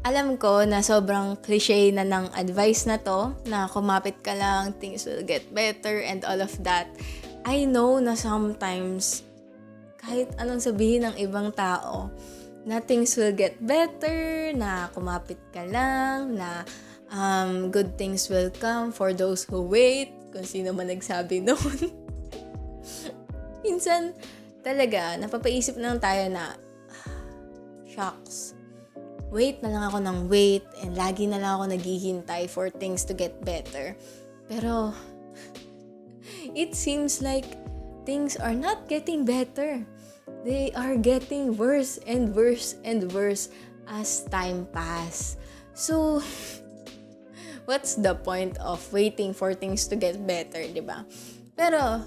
Alam ko na sobrang cliche na ng advice na to, na kumapit ka lang, things will get better and all of that. I know na sometimes, kahit anong sabihin ng ibang tao, na things will get better, na kumapit ka lang, na good things will come for those who wait, kung sino man nagsabi noon. Minsan, talaga, napapaisip lang tayo na, shucks, wait na lang ako ng wait, and lagi na lang ako naghihintay for things to get better. Pero, it seems like things are not getting better. They are getting worse and worse and worse as time pass. So, what's the point of waiting for things to get better, di ba? Pero,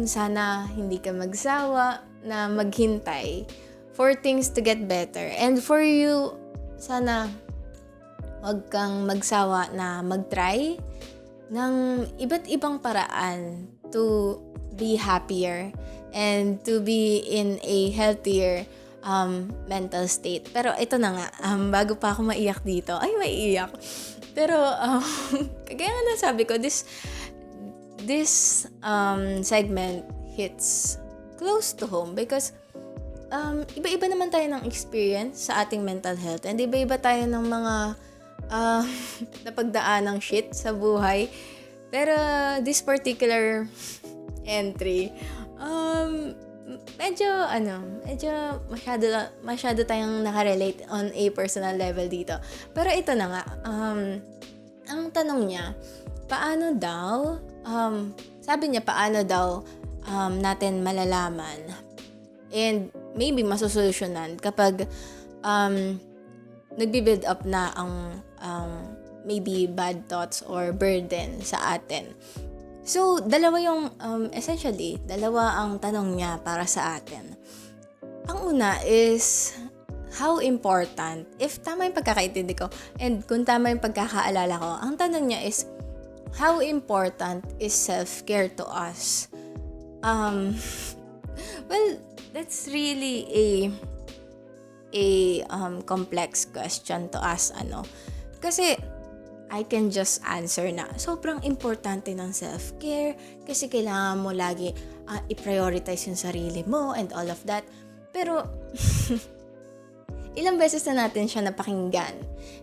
sana hindi ka magsawa na maghintay for things to get better. And for you, sana wag kang magsawa na mag-try ng iba't ibang paraan to be happier and to be in a healthier mental state. Pero ito na nga, bago pa ako maiyak dito, maiiyak. Pero, kagaya nga nasabi ko, this segment hits close to home because iba-iba naman tayo ng experience sa ating mental health and iba-iba tayo ng mga napagdaan ng shit sa buhay. Pero this particular entry, medyo masyado tayong nakarelate on a personal level dito. Pero ito na nga, ang tanong niya, paano daw, sabi niya paano daw natin malalaman and maybe masusolusyonan kapag nagbi-build up na ang maybe bad thoughts or burden sa atin. So, essentially, dalawa ang tanong niya para sa atin. Ang una is, how important, if tama yung pagkakaintindi ko, and kung tama yung pagkakaalala ko, ang tanong niya is, how important is self-care to us? Well, that's really a complex question to ask, Kasi, I can just answer na sobrang importante ng self-care kasi kailangan mo lagi i-prioritize yung sarili mo and all of that. Pero, ilang beses na natin siya napakinggan.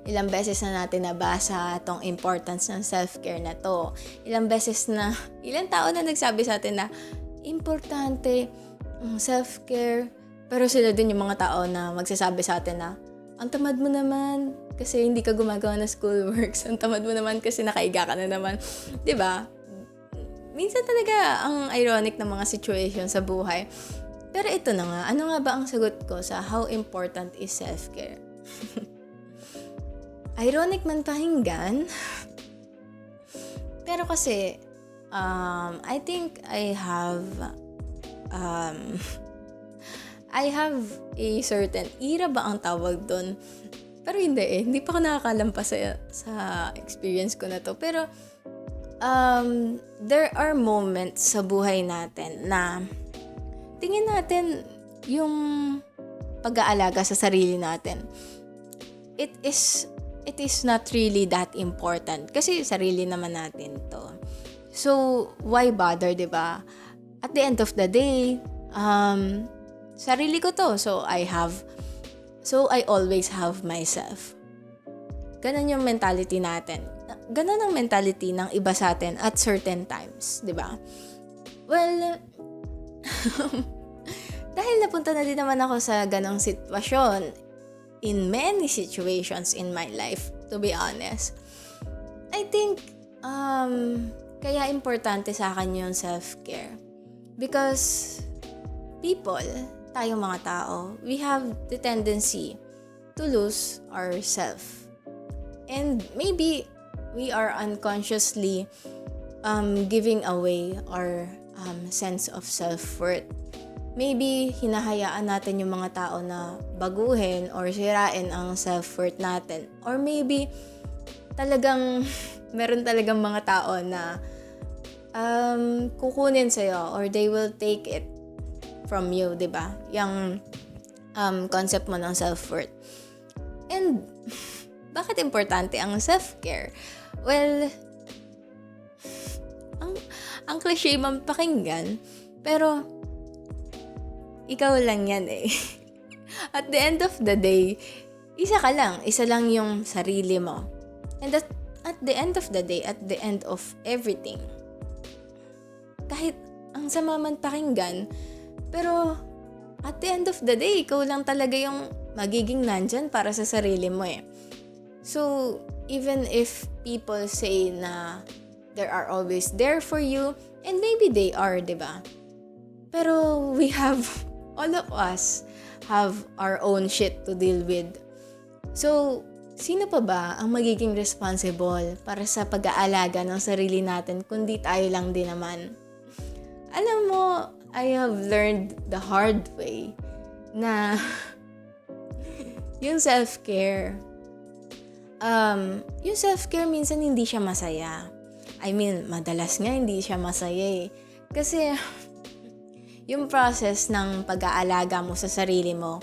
Ilang beses na natin nabasa tong importance ng self-care na to. Ilang tao na nagsabi sa atin na importante self-care. Pero sila din yung mga tao na magsasabi sa atin na ang tamad mo naman kasi hindi ka gumagawa ng schoolworks. Ang tamad mo naman kasi nakaiga ka na naman. 'Di ba? Minsan talaga ang ironic ng mga situation sa buhay. Pero ito na nga, ano nga ba ang sagot ko sa how important is self-care? Ironic man pakinggan. Pero kasi, I think I have a certain era ba ang tawag doon Pero hindi hindi pa ako nakakalampas sa experience ko na to. Pero, there are moments sa buhay natin na tingin natin yung pag-aalaga sa sarili natin. It is not really that important. Kasi sarili naman natin to. So, why bother, diba? At the end of the day, sarili ko to. So, I always have myself. Ganon yung mentality natin. Ganon ang mentality ng iba sa atin at certain times, diba? Well, dahil napunta na din naman ako sa ganong sitwasyon in many situations in my life, to be honest. I think, kaya importante sa akin yung self-care. Because people, tayong mga tao, we have the tendency to lose ourselves. And maybe we are unconsciously giving away our sense of self-worth. Maybe hinahayaan natin yung mga tao na baguhin or sirain ang self-worth natin. Or maybe talagang meron talagang mga tao na kukunin sa'yo or they will take it from you, diba? Yung concept mo ng self-worth. And bakit importante ang self-care? Well, ang cliche man pakinggan, pero ikaw lang yan eh. At the end of the day, isa lang yung sarili mo. And at the end of the day, at the end of everything, kahit ang sama man pakinggan, pero at the end of the day, ikaw lang talaga yung magiging nandyan para sa sarili mo eh. So, even if people say na they are always there for you, and maybe they are, diba? Pero all of us have our own shit to deal with. So, sino pa ba ang magiging responsible para sa pag-aalaga ng sarili natin kundi tayo lang din naman? Alam mo, I have learned the hard way na yung self-care minsan hindi siya masaya. I mean, madalas nga hindi siya masaya eh. Kasi yung process ng pag-aalaga mo sa sarili mo,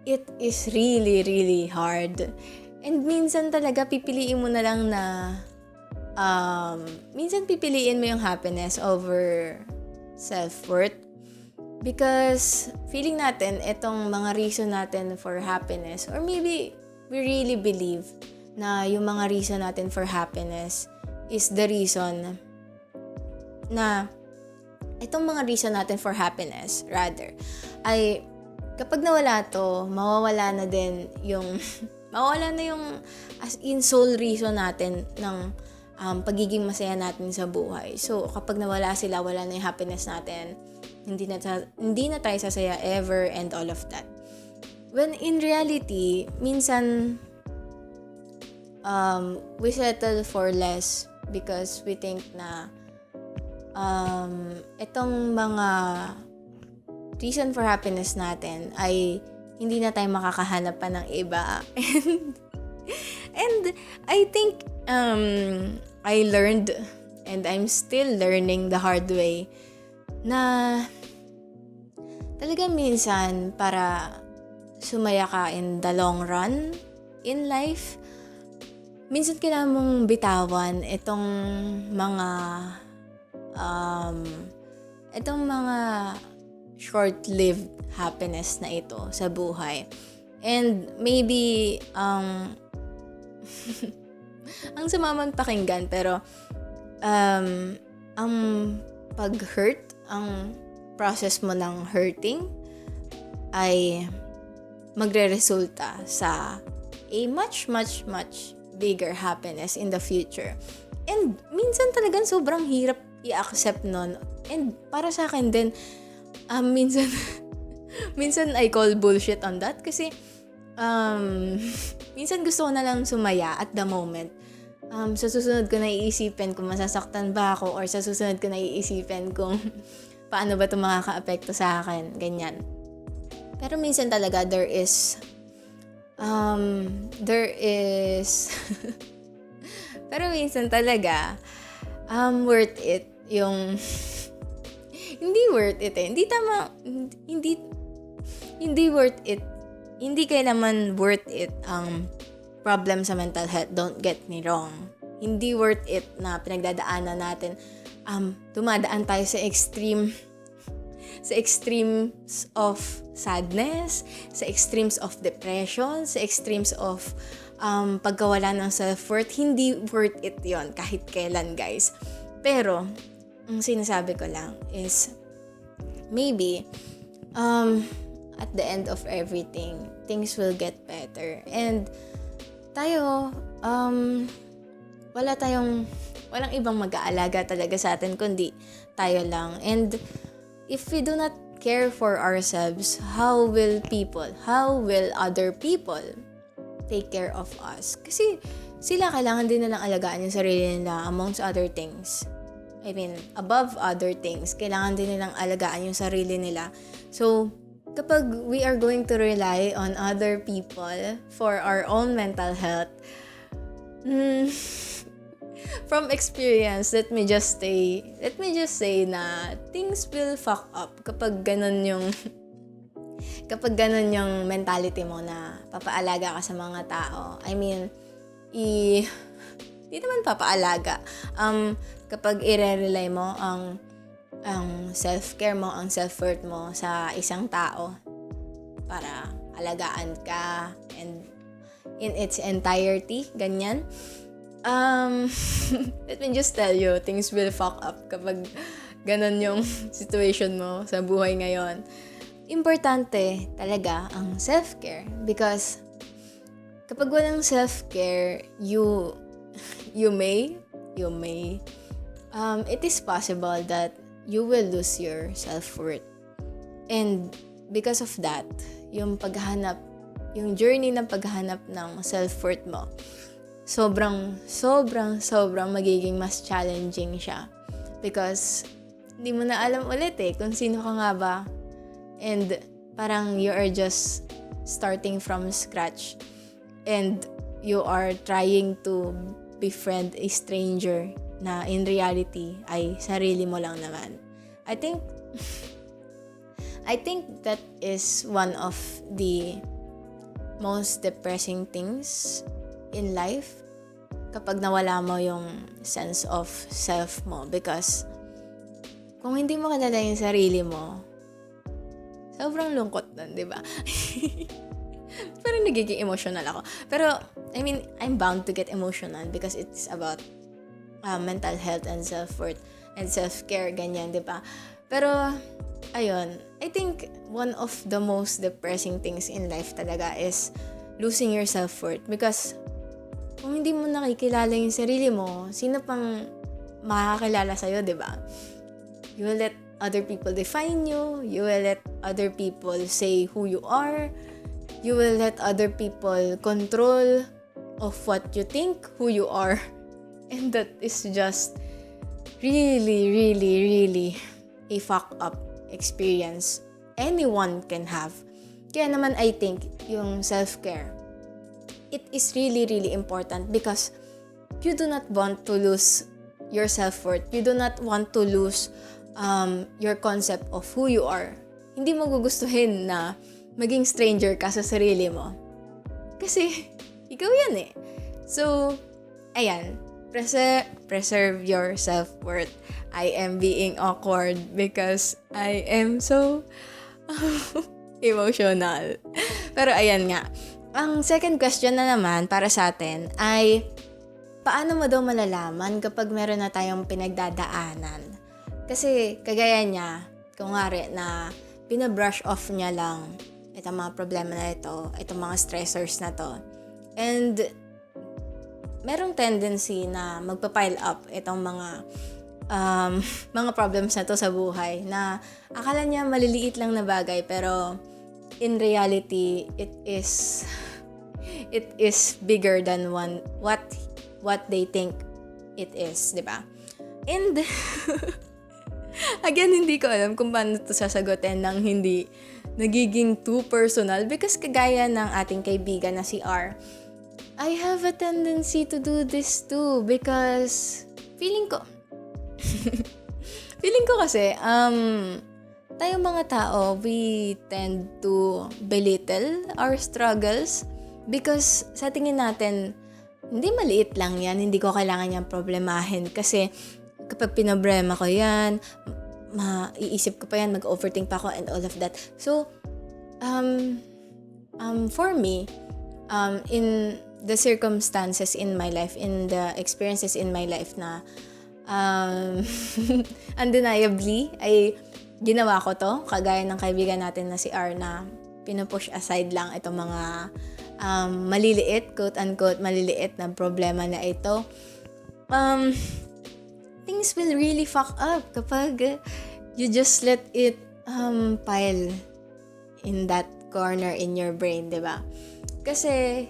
it is really, really hard. And minsan talaga pipiliin mo na lang na minsan pipiliin mo yung happiness over self-worth. Because feeling natin itong mga reason natin for happiness, or maybe we really believe na yung mga reason natin for happiness is the reason na itong mga reason natin for happiness, rather, ay kapag nawala to, mawawala na din yung as in soul reason natin ng pagiging masaya natin sa buhay. So, kapag nawala sila, wala na yung happiness natin, hindi na tayo sasaya ever and all of that. When in reality, minsan we settle for less because we think na itong mga reason for happiness natin ay hindi na tayo makakahanap pa ng iba. And I think I learned and I'm still learning the hard way na talaga minsan para sumaya ka in the long run in life, minsan kailangan mong bitawan itong mga short-lived happiness na ito sa buhay. And maybe ang sama man pakinggan, pero ang pag-hurt, ang process mo ng hurting ay magre-resulta sa a much, much, much bigger happiness in the future. And minsan talagang sobrang hirap i-accept nun. And para sa akin din, minsan I call bullshit on that kasi minsan gusto ko na lang sumaya at the moment. Sa susunod ko na iisipin kung masasaktan ba ako, or sa susunod ko na iisipin kung paano ba ito makaka-apekto sa akin, ganyan. Pero minsan talaga there is there is pero minsan talaga worth it yung hindi worth it eh. Hindi worth it. Hindi kailangan worth it ang problem sa mental health. Don't get me wrong. Hindi worth it na pinagdadaanan natin. Dumadaan tayo sa extremes of sadness, sa extremes of depression, sa extremes of pagkawala ng self-worth. Hindi worth it yon kahit kailan, guys. Pero, ang sinasabi ko lang is, maybe, at the end of everything, things will get better. And, tayo, walang ibang mag-aalaga talaga sa atin, kundi tayo lang. And, if we do not care for ourselves, how will other people take care of us? Kasi, sila kailangan din nilang alagaan yung sarili nila amongst other things. I mean, above other things, kailangan din nilang alagaan yung sarili nila. So, kapag we are going to rely on other people for our own mental health, from experience, let me just say na things will fuck up kapag ganun yung mentality mo na papaalaga ka sa mga tao. I mean, di naman papaalaga. Kapag i-rely mo ang self-care mo, ang self-worth mo sa isang tao para alagaan ka and in its entirety, ganyan. Let me just tell you, things will fuck up kapag ganun yung situation mo sa buhay ngayon. Importante talaga ang self-care because kapag walang self-care, you may it is possible that you will lose your self-worth. And because of that, yung journey ng paghahanap ng self-worth mo, sobrang magiging mas challenging siya. Because hindi mo na alam ulit kung sino ka nga ba. And parang you are just starting from scratch. And you are trying to befriend a stranger na in reality ay sarili mo lang naman. I think that is one of the most depressing things in life kapag nawala mo yung sense of self mo, because kung hindi mo kilala yung sarili mo, sobrang lungkot nun, di ba? Pero nagiging emotional ako. Pero, I mean, I'm bound to get emotional because it's about mental health and self-worth and self-care, ganyan, di ba? Pero, ayun, I think one of the most depressing things in life talaga is losing your self-worth, because kung hindi mo nakikilala yung sarili mo, sino pang makakilala sa'yo, di ba? You will let other people define you. You will let other people say who you are. You will let other people control of what you think, who you are. And that is just really, really, really a fuck up experience anyone can have. Kaya naman I think yung self-care, it is really, really important because you do not want to lose your self-worth. You do not want to lose your concept of who you are. Hindi mo gugustuhin na maging stranger ka sa sarili mo. Kasi, ikaw yan So, ayan. Preserve your self-worth. I am being awkward because I am so emotional. Pero ayan nga. Ang second question na naman para sa atin ay, paano mo daw malalaman kapag meron na tayong pinagdadaanan? Kasi kagaya niya, kung ngari na binabrush off niya lang itong mga problema na ito, itong mga stressors na to. And merong tendency na magpa-pile up itong mga problems na to sa buhay na akala niya maliliit lang na bagay, pero in reality it is bigger than what they think it is, di ba? And again, hindi ko alam kung paano to sasagutin ng hindi nagiging too personal because kagaya ng ating kaibigan na si R, I have a tendency to do this too because feeling ko kasi tayong mga tao, we tend to belittle our struggles because sa tingin natin hindi maliit lang yan, hindi ko kailangan yan problemahin kasi kapag pinoblema ko yan, maiisip ko pa yan, mag-overthink pa ako and all of that. So, for me, in the circumstances in my life, in the experiences in my life na undeniably, ay ginawa ko to, kagaya ng kaibigan natin na si R na pinupush aside lang itong mga maliliit, quote-unquote, maliliit na problema na ito. Things will really fuck up kapag you just let it pile in that corner in your brain, diba? Kasi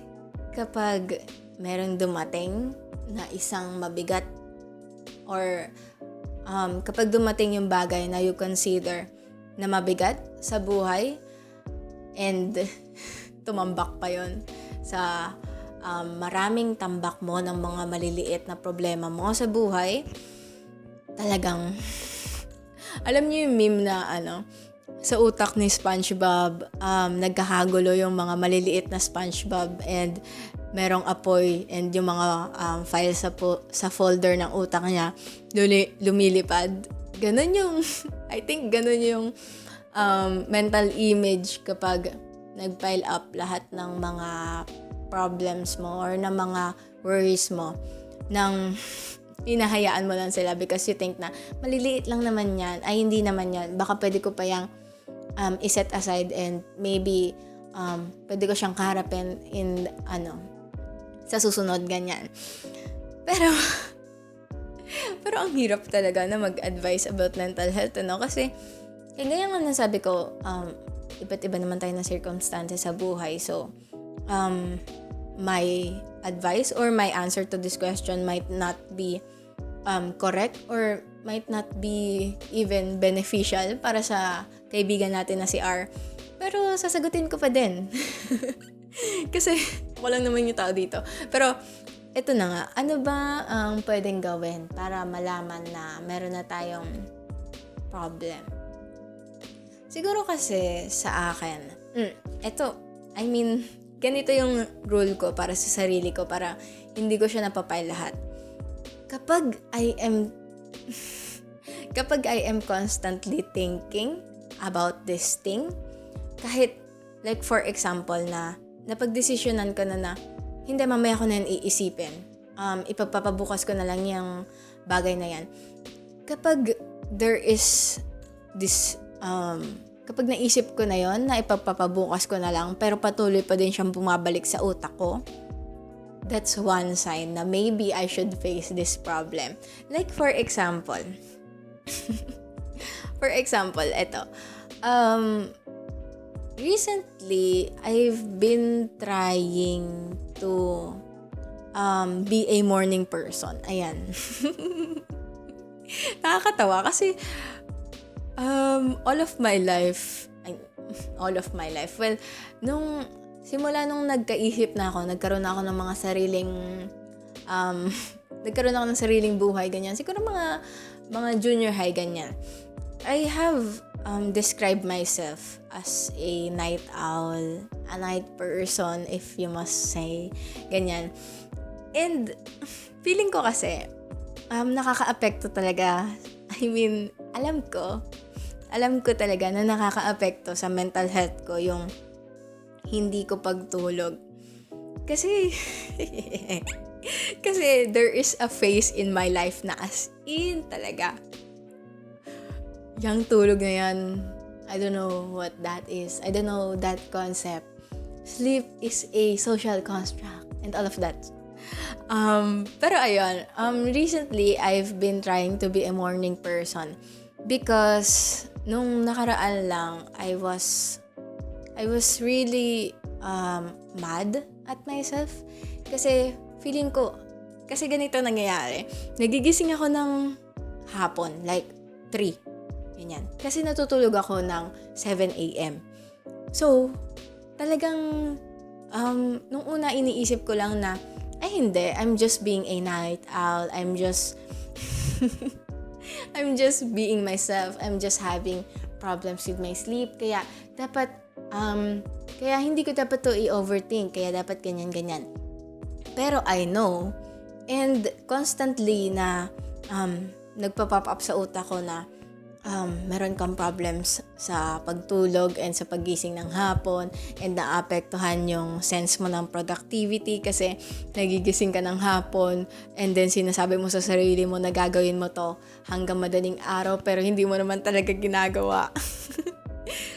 kapag merong dumating na isang mabigat or kapag dumating yung bagay na you consider na mabigat sa buhay and tumambak pa yon sa maraming tambak mo ng mga maliliit na problema mo sa buhay, talagang alam niyo yung meme na sa utak ni SpongeBob, nagkakagulo yung mga maliliit na SpongeBob and merong apoy and yung mga file sa folder ng utak niya lumilipad. Ganun yung, I think ganun yung mental image kapag nag-pile up lahat ng mga problems mo or ng mga worries mo nang hinahayaan mo lang sila because you think na maliliit lang naman yan, ay hindi naman yan, baka pwede ko pa yung iset aside and maybe pwede ko siyang kaharapin in sa susunod, ganyan. Pero ang hirap talaga na mag-advise about mental health, kasi kaya nga nasabi ko, iba't iba naman tayo na circumstances sa buhay. So, my advice or my answer to this question might not be correct or might not be even beneficial para sa kaibigan natin na si R. Pero sasagutin ko pa din. Kasi ako lang naman yung tao dito. Pero ito na nga, ano ba ang pwedeng gawin para malaman na meron na tayong problem? Siguro kasi sa akin, ganito yung rule ko para sa sarili ko para hindi ko siya napapile lahat. Kapag I am constantly thinking about this thing, kahit like for example na napagdesisyonan ko na hindi, mamaya ko na yan iisipin. Ipagpapabukas ko na lang yung bagay na yan. Kapag there is this, kapag naisip ko na yon na ipagpapabukas ko na lang, pero patuloy pa din siyang bumabalik sa utak ko, that's one sign na maybe I should face this problem. Like for example, eto, recently, I've been trying to be a morning person. Ayan. Nakakatawa kasi all of my life, well, simula nung nagkaisip na ako, nagkaroon na ako ng mga sariling buhay, ganyan. Siguro mga junior high, ganyan. I have described myself as a night owl, a night person, if you must say, ganyan. And feeling ko kasi, nakaka-apekto talaga. Alam ko talaga na nakaka-apekto sa mental health ko yung hindi ko pagtulog. Kasi there is a phase in my life na as in talaga. Yung tulog na yan, I don't know what that is. I don't know that concept. Sleep is a social construct and all of that. Pero ayun, recently I've been trying to be a morning person because nung nakaraan lang I was really mad at myself kasi feeling ko, kasi ganito nangyayari. Nagigising ako ng hapon, like 3. Ganyan. Kasi natutulog ako ng 7 a.m. So, talagang, nung una iniisip ko lang na, ay hindi, I'm just being a night owl. I'm just being myself. I'm just having problems with my sleep. Kaya dapat, kaya hindi ko dapat to i-overthink. Kaya dapat ganyan-ganyan. Pero I know, and constantly na nagpa-pop up sa utak ko na meron kang problems sa pagtulog and sa paggising ng hapon, and naapektuhan yung sense mo ng productivity kasi nagigising ka ng hapon and then sinasabi mo sa sarili mo na gagawin mo to hanggang madaling araw pero hindi mo naman talaga ginagawa.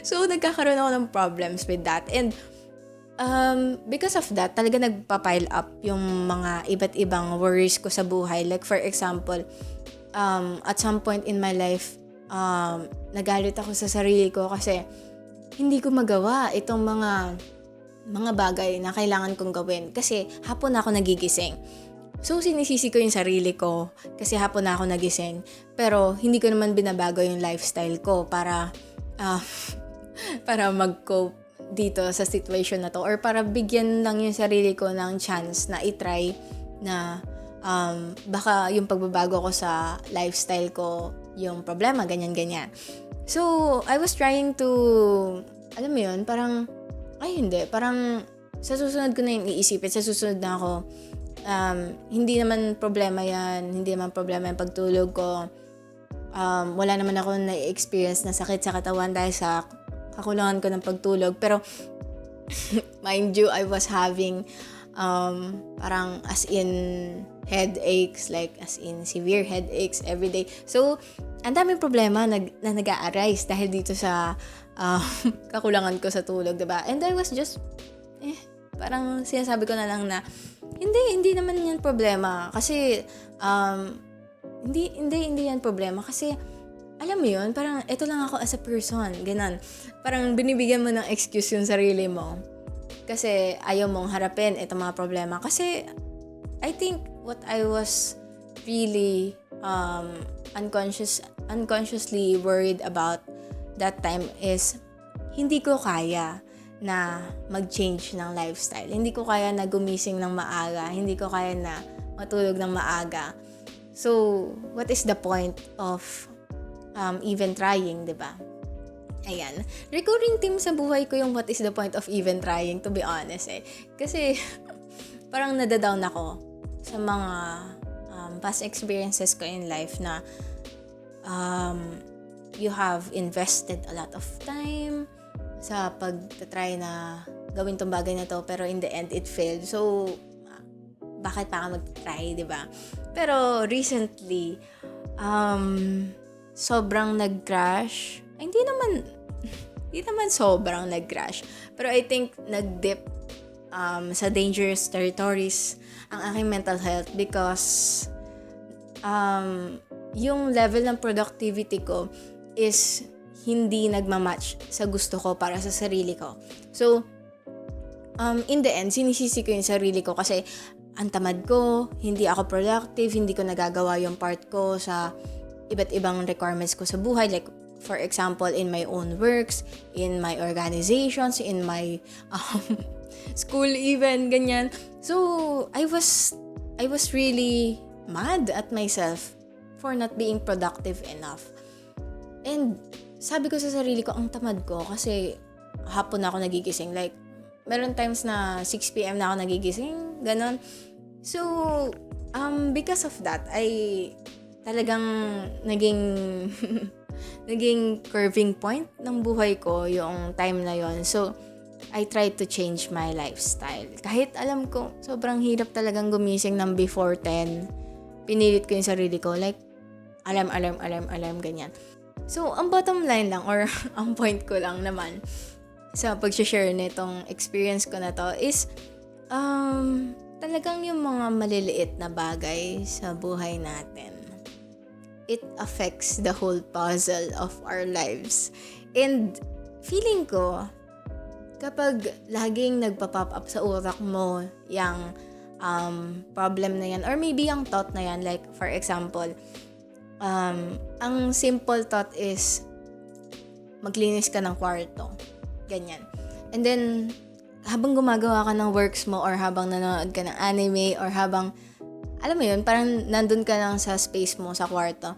So, nagkakaroon ako ng problems with that. And because of that, talaga nagpa-pile up yung mga iba't ibang worries ko sa buhay. Like for example, at some point in my life, nagalit ako sa sarili ko kasi hindi ko magawa itong mga bagay na kailangan kong gawin kasi hapon na ako nagigising. So, sinisisi ko yung sarili ko kasi hapon na ako nagising. Pero, hindi ko naman binabago yung lifestyle ko para mag-cope dito sa situation na to, or para bigyan lang yung sarili ko ng chance na itry na baka yung pagbabago ko sa lifestyle ko yung problema, ganyan-ganyan. So, I was trying to, alam mo yun, parang sa susunod ko na yung iisipin, sa susunod na ako, hindi naman problema yan, hindi naman problema yung pagtulog ko, wala naman ako na-experience na sakit sa katawan dahil sa kakulangan ko ng pagtulog. Pero, mind you, I was having parang as in headaches, like as in severe headaches every day. So, ang daming problema na nag-a-arise dahil dito sa kakulangan ko sa tulog, diba? And I was just, parang sinasabi ko na lang na, hindi naman yan problema. Kasi, hindi yan problema. Kasi, alam mo yun, parang ito lang ako as a person, ganun. Parang binibigyan mo ng excuse yung sarili mo. Kasi ayaw mong harapin itong mga problema. Kasi, I think what I was really unconsciously worried about that time is hindi ko kaya na mag-change ng lifestyle. Hindi ko kaya na gumising ng maaga. Hindi ko kaya na matulog ng maaga. So, what is the point of even trying, diba? Ayan. Recurring theme sa buhay ko yung what is the point of even trying, to be honest Kasi, parang nadadown ako sa mga past experiences ko in life na you have invested a lot of time sa pagtatry na gawin tong bagay na to, pero in the end, it failed. So, bakit pa ka mag-try, diba? Pero, recently, sobrang nag-crash. Ay, hindi naman sobrang nag-crash. Pero I think nag-dip sa dangerous territories ang aking mental health because yung level ng productivity ko is hindi nagmamatch sa gusto ko para sa sarili ko. So, in the end, sinisisi ko yung sarili ko kasi ang tamad ko, hindi ako productive, hindi ko nagagawa yung part ko sa iba't ibang requirements ko sa buhay. Like, for example, in my own works, in my organizations, in my school even, ganyan. So, I was really mad at myself for not being productive enough. And, sabi ko sa sarili ko, ang tamad ko kasi hapon na ako nagigising. Like, meron times na 6 p.m. na ako nagigising, ganon. So, because of that, I talagang naging curving point ng buhay ko yung time na yon. So, I tried to change my lifestyle. Kahit alam ko, sobrang hirap talagang gumising ng before 10. Pinilit ko yung sarili ko. Like, alarm, ganyan. So, ang bottom line lang, or ang point ko lang naman sa pag-share nitong experience ko na to is, talagang yung mga maliliit na bagay sa buhay natin, it affects the whole puzzle of our lives. And feeling ko, kapag laging nagpa-pop up sa utak mo yung problem na yan, or maybe yung thought na yan, like for example, ang simple thought is maglinis ka ng kwarto. Ganyan. And then, habang gumagawa ka ng works mo or habang nanonood ka ng anime or habang, alam mo yun, parang nandun ka lang sa space mo, sa kwarto,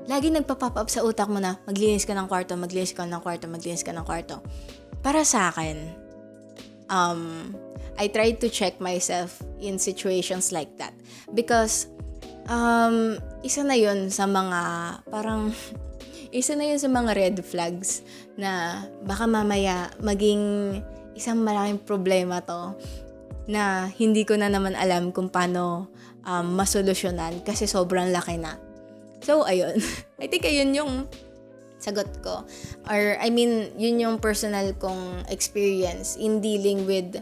lagi nagpa-pop up sa utak mo na maglinis ka ng kwarto, maglinis ka ng kwarto, maglinis ka ng kwarto. Para sa akin, I try to check myself in situations like that. Because, isa na yun sa mga, parang, isa na yun sa mga red flags na baka mamaya maging isang malaking problema to na hindi ko na naman alam kung paano masolusyonan kasi sobrang laki na. So, ayun. I think ayun yung sagot ko. Or, I mean, yun yung personal kong experience in dealing with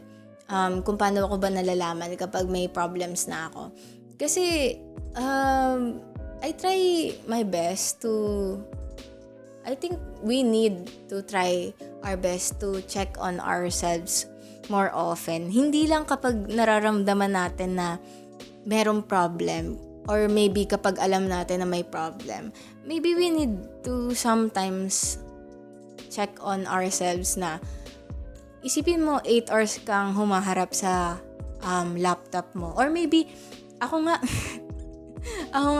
kung paano ako ba nalalaman kapag may problems na ako. Kasi, I try my best to, I think we need to try our best to check on ourselves more often. Hindi lang kapag nararamdaman natin na merong problem or maybe kapag alam natin na may problem. Maybe we need to sometimes check on ourselves na isipin mo 8 hours kang humaharap sa laptop mo. Or maybe, ako nga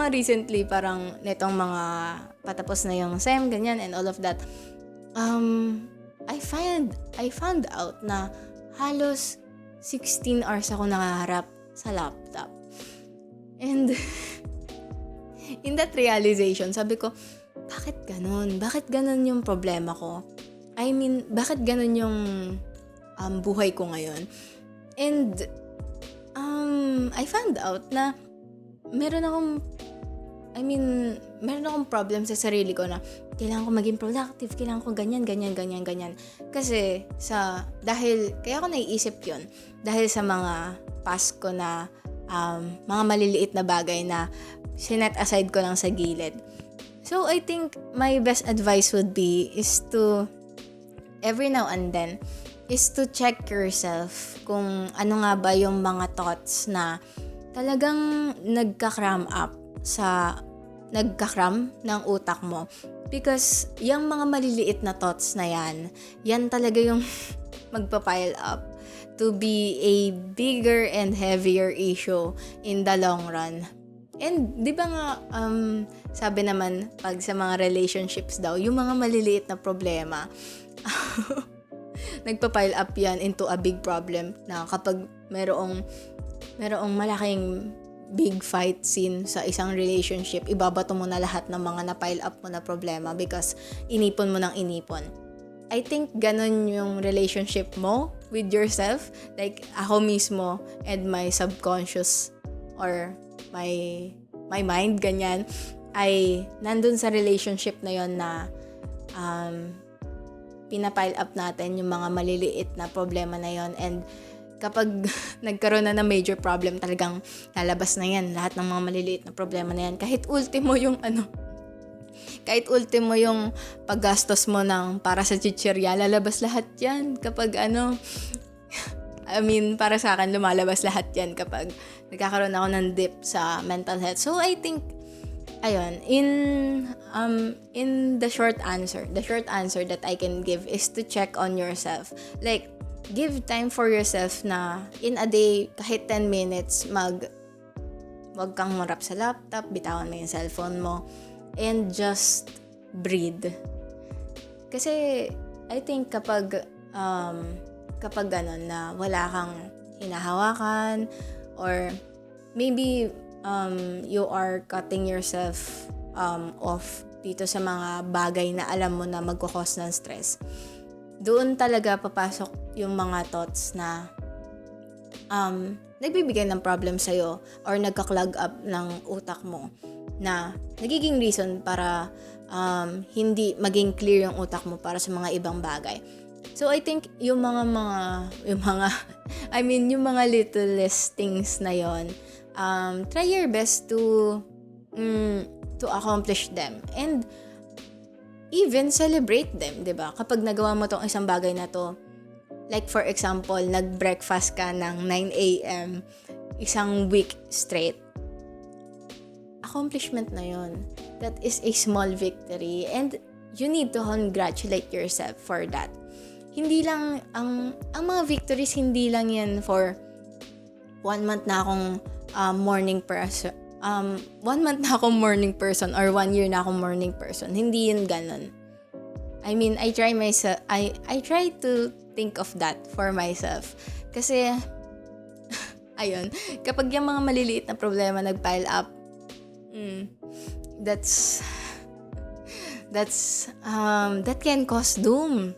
recently parang netong mga patapos na yung SEM, ganyan, and all of that. I found out na halos 16 hours ako nakaharap sa laptop. And in that realization, sabi ko, bakit ganun? Bakit ganun yung problema ko? I mean, bakit ganun yung buhay ko ngayon? And I found out na meron akong problem sa sarili ko na kailangan ko maging productive, kailangan ko ganyan. Kasi kaya ako naiisip yun, dahil sa mga past ko na mga maliliit na bagay na sinet aside ko lang sa gilid. So, I think my best advice would be is to, every now and then, is to check yourself kung ano nga ba yung mga thoughts na talagang nagka-cram ng utak mo. Because yung mga maliliit na thoughts na yan talaga yung magpa-pile up to be a bigger and heavier issue in the long run. And di ba nga, sabi naman, pag sa mga relationships daw, yung mga maliliit na problema, nagpa-pile up yan into a big problem na kapag merong malaking big fight scene sa isang relationship, ibabato mo na lahat ng mga na-pile up mo na problema because inipon mo ng inipon. I think ganun yung relationship mo with yourself. Like, ako mismo and my subconscious or my mind, ganyan, ay nandun sa relationship na yon na pinapile up natin yung mga maliliit na problema na yon. And kapag nagkaroon na ng major problem, talagang lalabas na yan. Lahat ng mga maliliit na problema na yan. Kahit ultimo yung paggastos mo ng para sa chichirya, lalabas lahat yan. Kapag para sa akin, lumalabas lahat yan kapag nagkakaroon ako ng dip sa mental health. So, I think, ayun, in the short answer that I can give is to check on yourself. Like, give time for yourself na in a day, kahit 10 minutes, wag kang marap sa laptop, bitawan mo yung cellphone mo, and just breathe. Kasi, I think kapag ganun na wala kang hinahawakan, or maybe you are cutting yourself off dito sa mga bagay na alam mo na magkakos ng stress, doon talaga papasok yung mga thoughts na nagbibigay ng problem sa'yo or nagka-clog up ng utak mo na nagiging reason para hindi maging clear yung utak mo para sa mga ibang bagay. So, I think yung mga littlest things na yon, try your best to accomplish them. And even celebrate them, 'di ba? Kapag nagawa mo tong isang bagay na to, like for example, nag-breakfast ka ng 9 a.m. isang week straight. Accomplishment na 'yon. That is a small victory and you need to congratulate yourself for that. hindi lang, ang mga victories, hindi lang yan for 1 month na akong morning person. 1 month na akong morning person or 1 year na akong morning person. Hindi yun ganun. I mean, I try to think of that for myself. Kasi, ayun, kapag yung mga maliliit na problema nag-pile up, that can cause doom.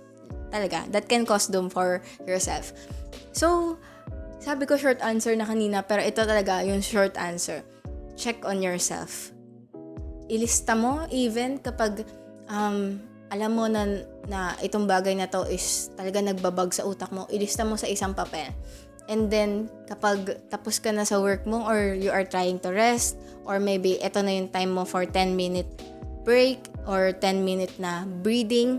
Talaga, that can cause doom for yourself. So, sabi ko short answer na kanina, pero ito talaga yung short answer. Check on yourself. Ilista mo even kapag alam mo na itong bagay na to is talaga nagbabag sa utak mo, ilista mo sa isang papel. And then, kapag tapos ka na sa work mo or you are trying to rest, or maybe ito na yung time mo for 10-minute break or 10-minute na breathing,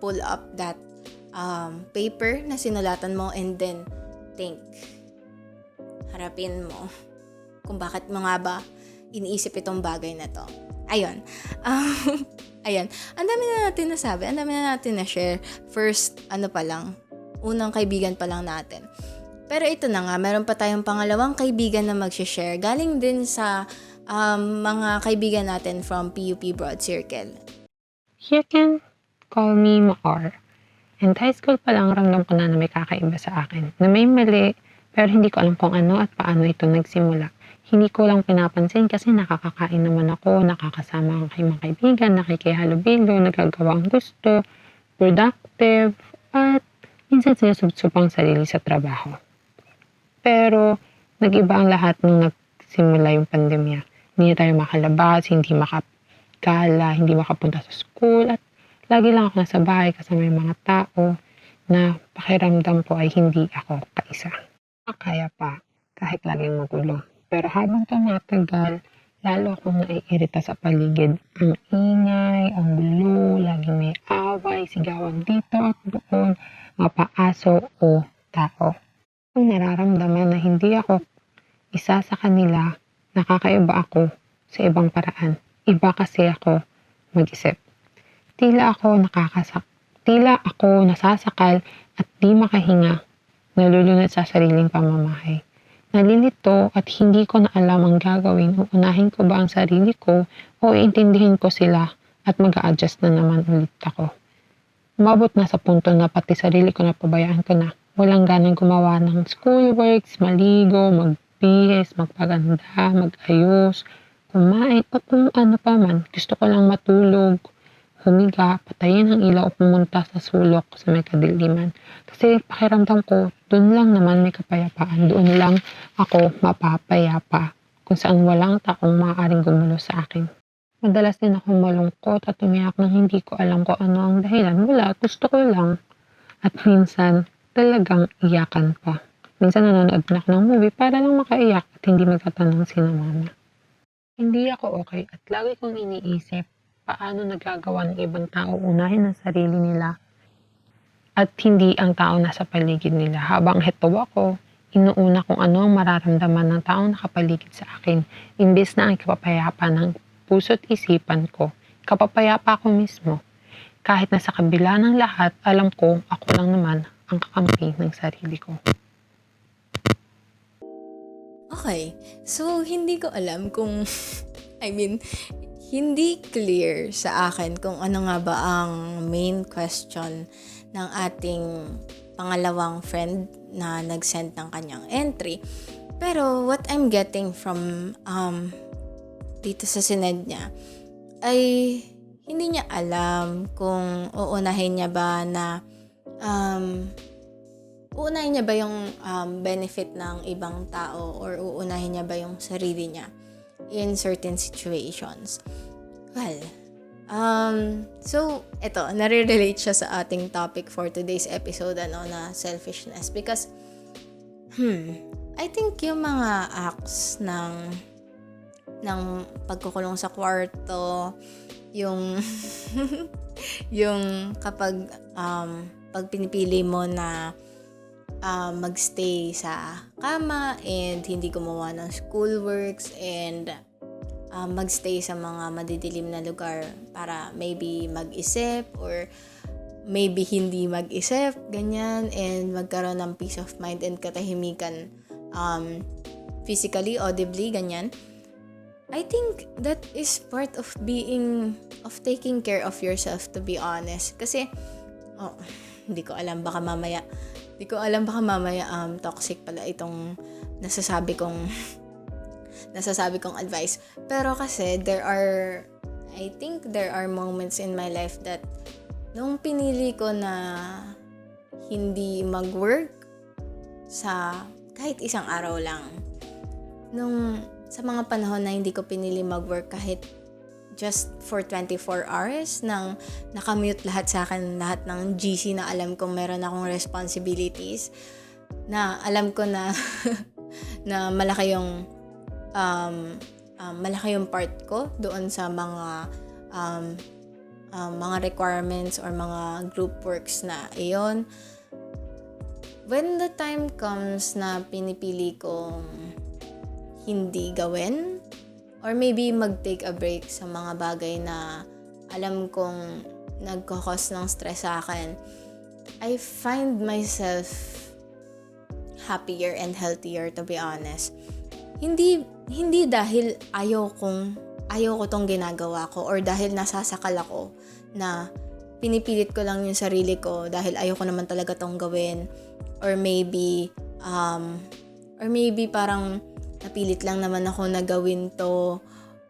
pull up that paper na sinulatan mo and then think. Harapin mo kung bakit mo nga ba iniisip itong bagay na to. Ayun. Ayan. Ang dami na natin nasabi. Ang dami na natin na share. First, unang kaibigan pa lang natin. Pero ito na nga, meron pa tayong pangalawang kaibigan na mag-share. Galing din sa mga kaibigan natin from PUP BroadCircle. You can call me Maor. And high school pa lang ramdam ko na may kakaiba sa akin. Na may mali, pero hindi ko alam kung ano at paano ito nagsimula. Hindi ko lang pinapansin kasi nakakakain naman ako, nakakasama ang mga kaibigan, nakikihalubilo, nagagawa ang gusto, productive, at minsan sinusubsubang sarili sa trabaho. Pero nag-iba ang lahat nung nagsimula yung pandemya. Hindi tayo makalabas, hindi makagala, hindi makapunta sa school, at lagi lang ako nasa bahay kasama yung mga tao na pakiramdam ko ay hindi ako kaisa. Kaya pa, kahit laging magulo. Pero habang tumatagal, lalo akong naiirita sa paligid. Ang ingay, ang gulo, laging may away, sigawan dito at doon, mapaaso o tao. Kung nararamdaman na hindi ako isa sa kanila, nakakaiba ako sa ibang paraan. Iba kasi ako mag-isip. Tila ako nasasakal at di makahinga, nalulunod sa sariling pamamahay. Nalilito at hindi ko na alam ang gagawin. Uunahin ko ba ang sarili ko o iintindihin ko sila at mag-a-adjust na naman ulit ako. Umabot na sa punto na pati sarili ko napabayaan ko na. Walang ganang gumawa ng schoolworks, maligo, magbihis, magpaganda, magayos, kumain o kung ano pa man. Gusto ko lang matulog, humiga, patayin ang ilaw o pumunta sa sulok sa may kadiliman. Kasi pakiramdam ko, doon lang naman may kapayapaan. Doon lang ako mapapayapa kung saan walang taong maaaring gumulo sa akin. Madalas din ako malungkot at umiyak nang hindi ko alam kung ano ang dahilan. Wala, gusto ko lang. At minsan, talagang iyakan pa. Minsan nanonood na ako ng movie para lang makaiyak at hindi magtatanong sina mama. Hindi ako okay at lagi kong iniisip paano nagagawa ng ibang tao unahin ang sarili nila at hindi ang tao nasa paligid nila. Habang heto ako, inuuna kung ano ang mararamdaman ng taong nakapaligid sa akin. Imbes na ang kapapayapa ng puso't isipan ko, kapapayapa ako mismo. Kahit na sa kabila ng lahat, alam ko ako lang naman ang kakampi ng sarili ko. Okay, so hindi ko alam kung, hindi clear sa akin kung ano nga ba ang main question ng ating pangalawang friend na nag-send ng kanyang entry. Pero what I'm getting from dito sa sinend niya ay hindi niya alam kung uunahin niya ba yung benefit ng ibang tao or uunahin niya ba yung sarili niya in certain situations. Well, so ito, nare-relate siya sa ating topic for today's episode na selfishness because I think yung mga acts ng pagkukulong sa kwarto, yung yung kapag pag pinipili mo na magstay sa kama and hindi gumawa ng schoolworks and magstay sa mga madidilim na lugar para maybe mag-isip or maybe hindi mag-isip, ganyan, and magkaroon ng peace of mind and katahimikan physically, audibly, ganyan. I think that is part of taking care of yourself, to be honest. Kasi, hindi ko alam, baka mamaya toxic pala itong nasasabi kong advice. Pero kasi, I think there are moments in my life that nung pinili ko na hindi mag-work sa kahit isang araw lang, sa mga panahon na hindi ko pinili mag-work kahit just for 24 hours, nang nakamute lahat sa akin, lahat ng GC na alam kong meron akong responsibilities, na alam ko na na malaki yung part ko doon sa mga requirements or mga group works na iyon. When the time comes na pinipili kong hindi gawin, or maybe mag-take a break sa mga bagay na alam kong nagkakos ng stress sa akin, I find myself happier and healthier, to be honest. Hindi dahil ayaw ko tong ginagawa ko, or dahil nasasakal ako na pinipilit ko lang yung sarili ko dahil ayaw ko naman talaga tong gawin, or maybe parang napilit lang naman ako na gawin to,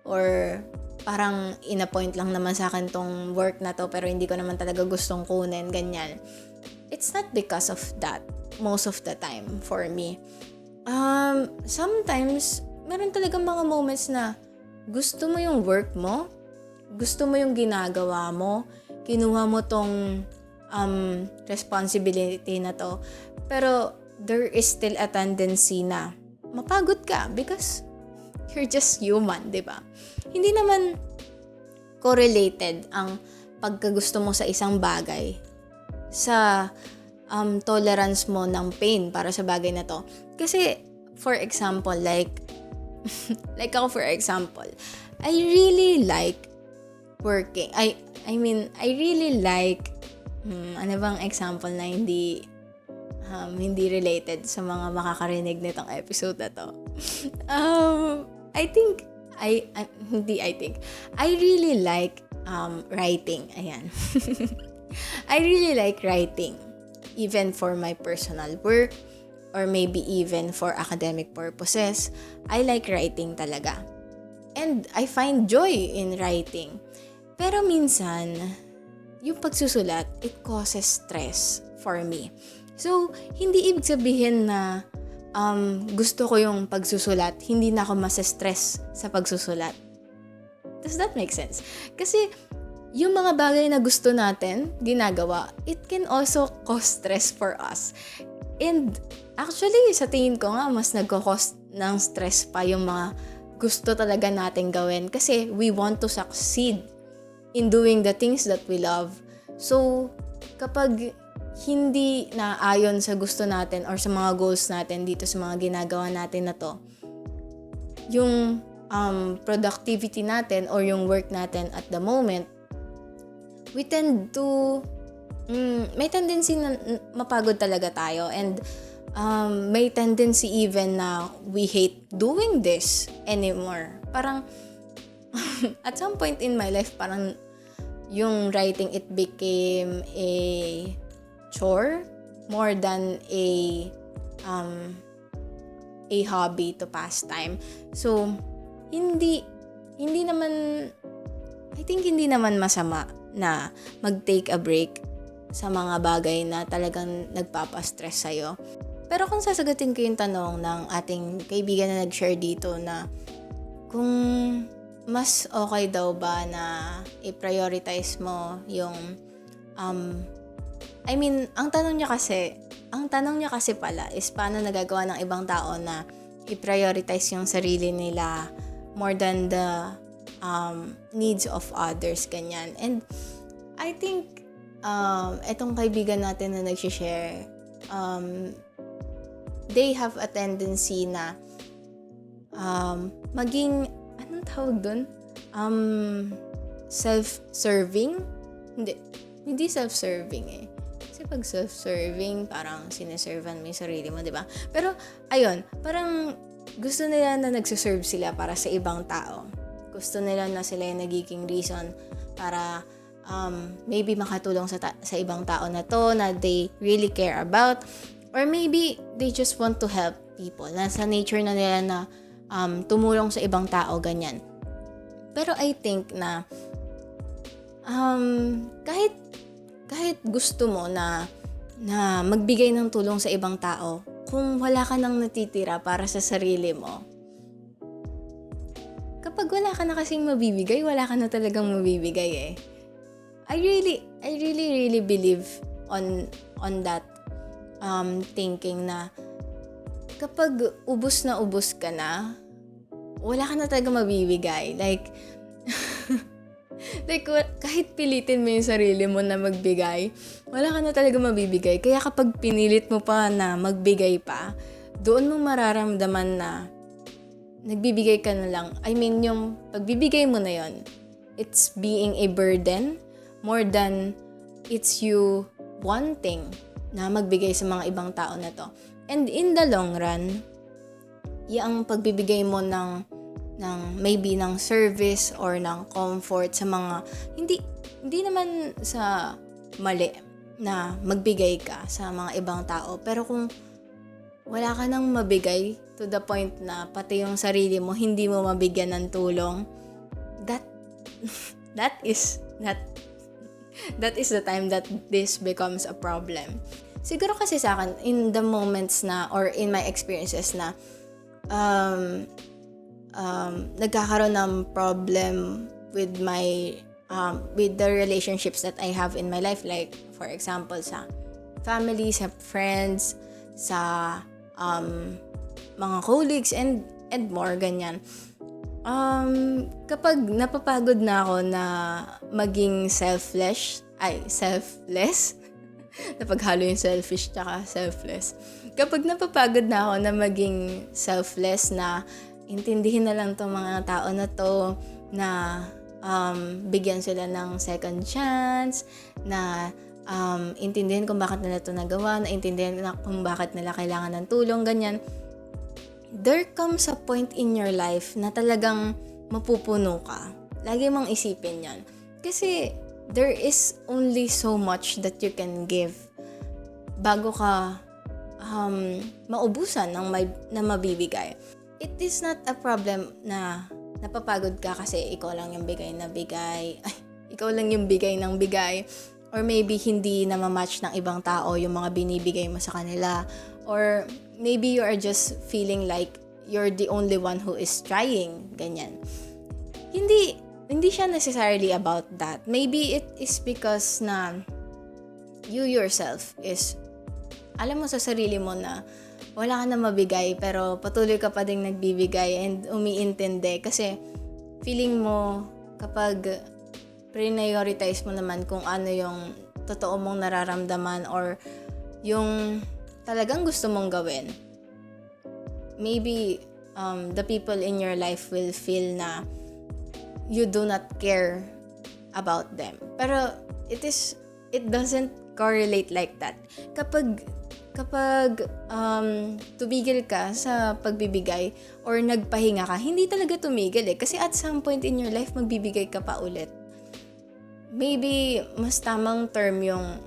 or parang in-appoint lang naman sa akin tong work na to pero hindi ko naman talaga gustong kunin, ganyan. It's not because of that most of the time for me. Sometimes meron talagang mga moments na gusto mo yung work mo, gusto mo yung ginagawa mo, kinuha mo tong responsibility na to, pero there is still a tendency na mapagod ka because you're just human, di ba? Hindi naman correlated ang pagkagusto mo sa isang bagay sa tolerance mo ng pain para sa bagay na to. Kasi, for example, like ako, for example, I really like working. I really like, ano bang example na hindi related sa mga makakarinig nitong episode na to. I really like writing. Ayan. I really like writing. Even for my personal work, or maybe even for academic purposes, I like writing talaga. And I find joy in writing. Pero minsan, yung pagsusulat, it causes stress for me. So, hindi ibig sabihin na gusto ko yung pagsusulat, hindi na ako stress sa pagsusulat. Does that make sense? Kasi, yung mga bagay na gusto natin, ginagawa, it can also cause stress for us. And, actually, sa tingin ko nga, mas nagko-cause ng stress pa yung mga gusto talaga natin gawin. Kasi, we want to succeed in doing the things that we love. So, kapag hindi na ayon sa gusto natin or sa mga goals natin dito sa mga ginagawa natin na to, yung productivity natin or yung work natin at the moment, we tend to may tendency na mapagod talaga tayo, and may tendency even na we hate doing this anymore. Parang at some point in my life, parang yung writing, it became a chore more than a hobby to pass time. So, hindi naman, I think hindi naman masama na mag-take a break sa mga bagay na talagang nagpapastress sa'yo. Pero kung sasagutin ko yung tanong ng ating kaibigan na nag-share dito na kung mas okay daw ba na i-prioritize mo yung ang tanong niya kasi pala is paano nagagawa ng ibang tao na i-prioritize yung sarili nila more than the needs of others, ganyan. And I think etong kaibigan natin na nag-share, they have a tendency na maging, anong tawag dun? Self-serving? Hindi. hindi self-serving eh. Kasi pag self-serving, parang sineservan mo yung sarili mo, di ba? Pero, ayun, parang gusto nila na nagsiserve sila para sa ibang tao. Gusto nila na sila yung nagiging reason para maybe makatulong sa ibang tao na to, na they really care about. Or maybe they just want to help people. Nasa nature na nila na tumulong sa ibang tao, ganyan. Pero I think na kahit gusto mo na magbigay ng tulong sa ibang tao, kung wala ka nang natitira para sa sarili mo, kapag wala ka na kasing mabibigay, wala ka na talagang mabibigay eh. I really believe on that thinking na kapag ubos ka na, wala ka na talaga mabibigay. Like kahit pilitin mo yung sarili mo na magbigay, wala ka na talaga mabibigay. Kaya kapag pinilit mo pa na magbigay pa, doon mo mararamdaman na nagbibigay ka na lang. I mean, yung pagbibigay mo na yon, it's being a burden more than it's you wanting na magbigay sa mga ibang tao na to. And in the long run, yung pagbibigay mo ng maybe ng service or ng comfort sa mga hindi naman sa mali na magbigay ka sa mga ibang tao, pero kung wala ka nang mabigay to the point na pati yung sarili mo hindi mo mabigyan ng tulong, that is the time that this becomes a problem. Siguro kasi sa akin, in the moments na or in my experiences na nagkakaroon ng problem with my with the relationships that I have in my life, like for example sa family, sa friends, sa mga colleagues and more, ganyan. Kapag napapagod na ako na maging selfless napaghalo yung selfish tsaka selfless. Kapag napapagod na ako na maging selfless, na intindihin na lang tong mga tao na to, na bigyan sila ng second chance, na intindihin kung bakit nila ito nagawa, na intindihin na kung bakit nila kailangan ng tulong, ganyan. There comes a point in your life na talagang mapupuno ka. Lagi mong isipin yan. Kasi there is only so much that you can give bago ka maubusan na mabibigay. It is not a problem na napapagod ka kasi ikaw lang yung bigay ng bigay, or maybe hindi na ma-match ng ibang tao yung mga binibigay mo sa kanila, or maybe you are just feeling like you're the only one who is trying, ganyan. Hindi siya necessarily about that. Maybe it is because na you yourself is, alam mo sa sarili mo na wala ka na mabigay, pero patuloy ka pa ding nagbibigay and umiintindi kasi feeling mo kapag prioritize mo naman kung ano yung totoo mong nararamdaman or yung talagang gusto mong gawin, maybe the people in your life will feel na you do not care about them. Pero it doesn't correlate like that. Kapag tumigil ka sa pagbibigay or nagpahinga ka, hindi talaga tumigil eh. Kasi at some point in your life, magbibigay ka pa ulit. Maybe mas tamang term yung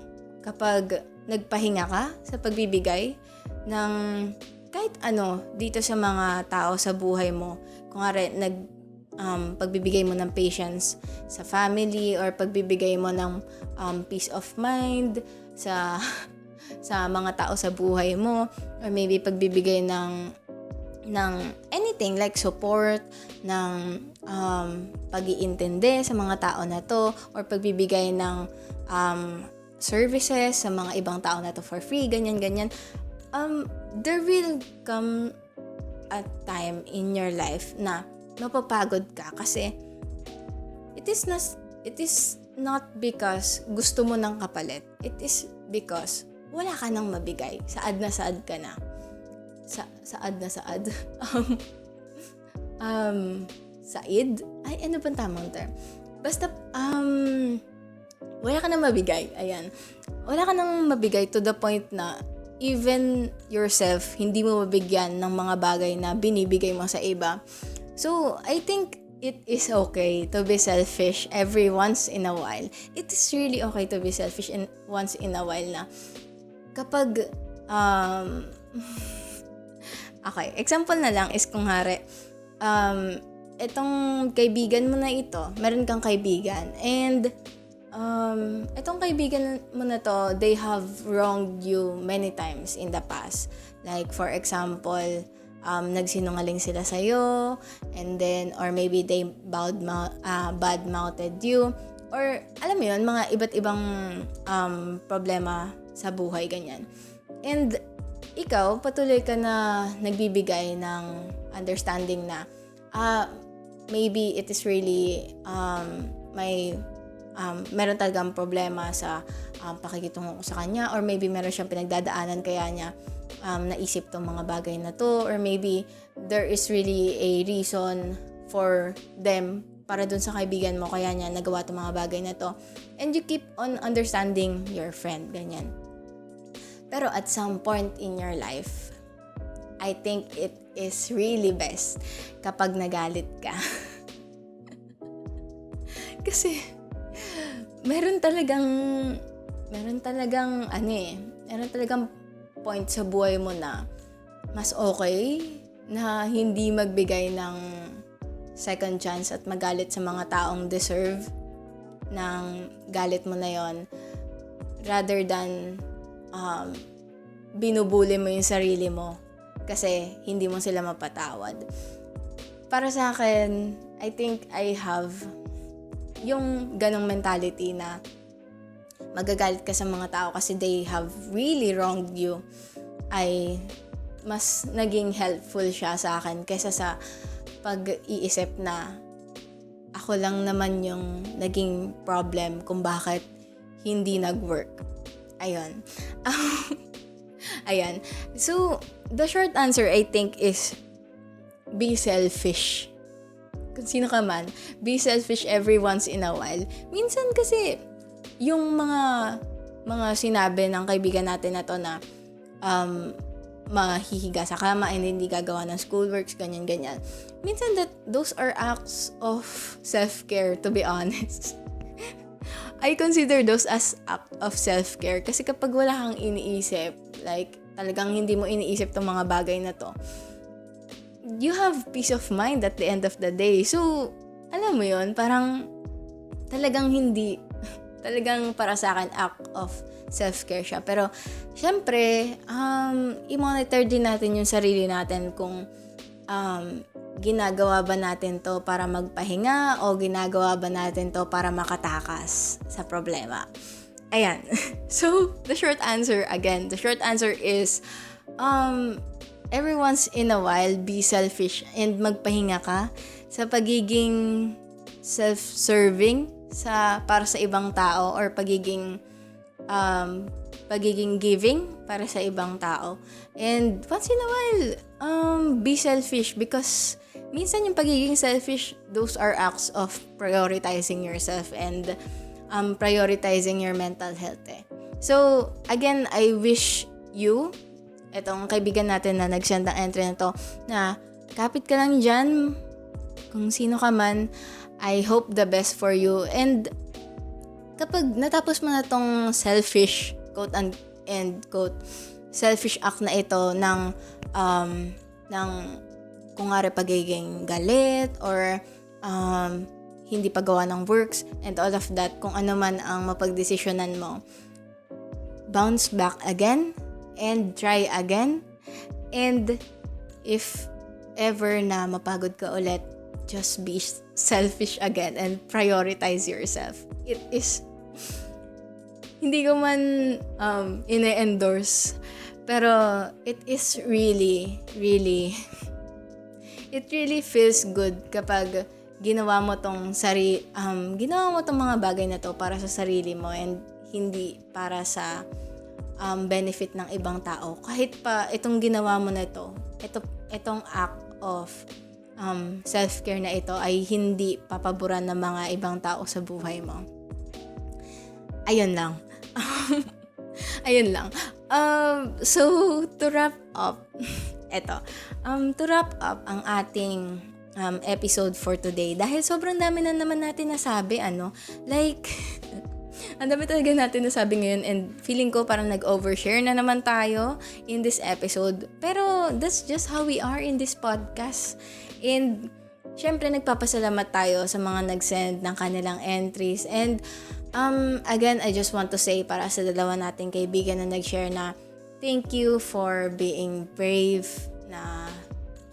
kapag nagpahinga ka sa pagbibigay ng kahit ano dito sa mga tao sa buhay mo. Kung nga pagbibigay mo ng patience sa family, or pagbibigay mo ng peace of mind sa mga tao sa buhay mo, or maybe pagbibigay ng anything like support, ng pag-iintindi sa mga tao na to, or pagbibigay ng services sa mga ibang tao na to for free, ganyan. There will come a time in your life na mapapagod ka kasi it is not because gusto mo ng kapalit. It is because wala ka nang mabigay. Saad na saad ka na. Saad. Said? Ay, ano bang tamang term? Basta, wala ka nang mabigay. Ayan. Wala ka nang mabigay to the point na even yourself, hindi mo mabigyan ng mga bagay na binibigay mo sa iba. So, I think it is okay to be selfish every once in a while. It is really okay to be selfish once in a while na kapag, okay, example na lang is kung hari, itong kaibigan mo na ito, meron kang kaibigan, and itong kaibigan mo na to, they have wronged you many times in the past. Like, for example, nagsinungaling sila sa'yo, and then, or maybe they bad-mouthed you, or, alam mo yun, mga iba't ibang problema sa buhay, ganyan. And, ikaw, patuloy ka na nagbibigay ng understanding na, maybe it is really, meron talagang problema sa pakikitungo ko sa kanya, or maybe meron siyang pinagdadaanan kaya niya naisip tong mga bagay na to, or maybe there is really a reason for them para dun sa kaibigan mo kaya niya nagawa tong mga bagay na to, and you keep on understanding your friend, ganyan. Pero at some point in your life, I think it is really best kapag nagalit ka. Kasi meron talagang point sa buhay mo na mas okay na hindi magbigay ng second chance at magalit sa mga taong deserve ng galit mo na yon, rather than binubuli mo yung sarili mo kasi hindi mo sila mapatawad. Para sa akin, I think I have yung ganong mentality na magagalit ka sa mga tao kasi they have really wronged you, ay mas naging helpful siya sa akin kaysa sa pag-iisip na ako lang naman yung naging problem kung bakit hindi nag-work. Ayun. Ayan. So, the short answer I think is be selfish. Kung sino ka man, be selfish every once in a while. Minsan kasi yung mga sinabi ng kaibigan natin na to na mahihiga sa kama and hindi gagawa ng schoolworks, ganyan-ganyan. Minsan those are acts of self-care, to be honest. I consider those as act of self-care kasi kapag wala kang iniisip, like talagang hindi mo iniisip tong mga bagay na to, you have peace of mind at the end of the day. So, alam mo yun, parang talagang para sa akin act of self-care siya. Pero, syempre, i-monitor din natin yung sarili natin kung ginagawa ba natin to para magpahinga o ginagawa ba natin to para makatakas sa problema. Ayan. So, the short answer is, every once in a while, be selfish and magpahinga ka sa pagiging self-serving para sa ibang tao, or pagiging giving para sa ibang tao. And once in a while, be selfish because minsan yung pagiging selfish, those are acts of prioritizing yourself and prioritizing your mental health. So, again, I wish you, etong kaibigan natin na nag-send ng entry na to, na kapit ka lang dyan, kung sino ka man, I hope the best for you. And kapag natapos mo na tong selfish, quote and quote, selfish act na ito ng kung nga pagiging galit or hindi paggawa ng works and all of that, kung ano man ang mapagdesisyonan mo, bounce back again and try again. And if ever na mapagod ka ulit, just be selfish again and prioritize yourself. It is, hindi ko man ine-endorse, pero it is really, really, it really feels good kapag ginawa mo tong mga bagay na to para sa sarili mo and hindi para sa benefit ng ibang tao. Kahit pa itong ginawa mo na itong act of self-care na ito ay hindi papaboran ng mga ibang tao sa buhay mo. ayun lang. Ayun lang. So, to wrap up, to wrap up ang ating episode for today, dahil sobrang dami na naman natin nasabi, like, ang dami talaga natin nasabi ngayon, and feeling ko parang nag-overshare na naman tayo in this episode. Pero, that's just how we are in this podcast. And, syempre, nagpapasalamat tayo sa mga nag-send ng kanilang entries. And, again, I just want to say para sa dalawa nating kaibigan na nag-share na thank you for being brave na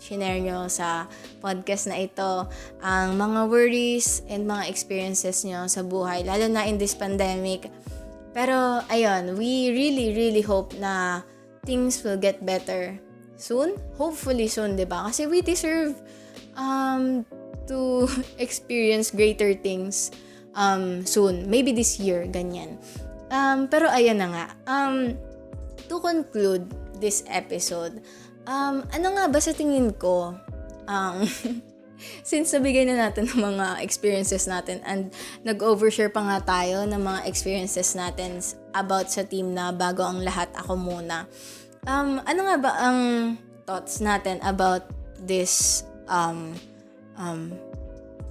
shinare nyo sa podcast na ito ang mga worries and mga experiences nyo sa buhay, lalo na in this pandemic. Pero, ayun, we really, really hope na things will get better soon. Hopefully soon, diba? Kasi we deserve to experience greater things soon. Maybe this year, ganyan. Pero ayan na nga. To conclude this episode, ano nga ba sa tingin ko, since nabigay na natin ng mga experiences natin and nag-overshare pa nga tayo ng mga experiences natin about sa team na bago ang lahat, ako muna. Ano nga ba ang thoughts natin about this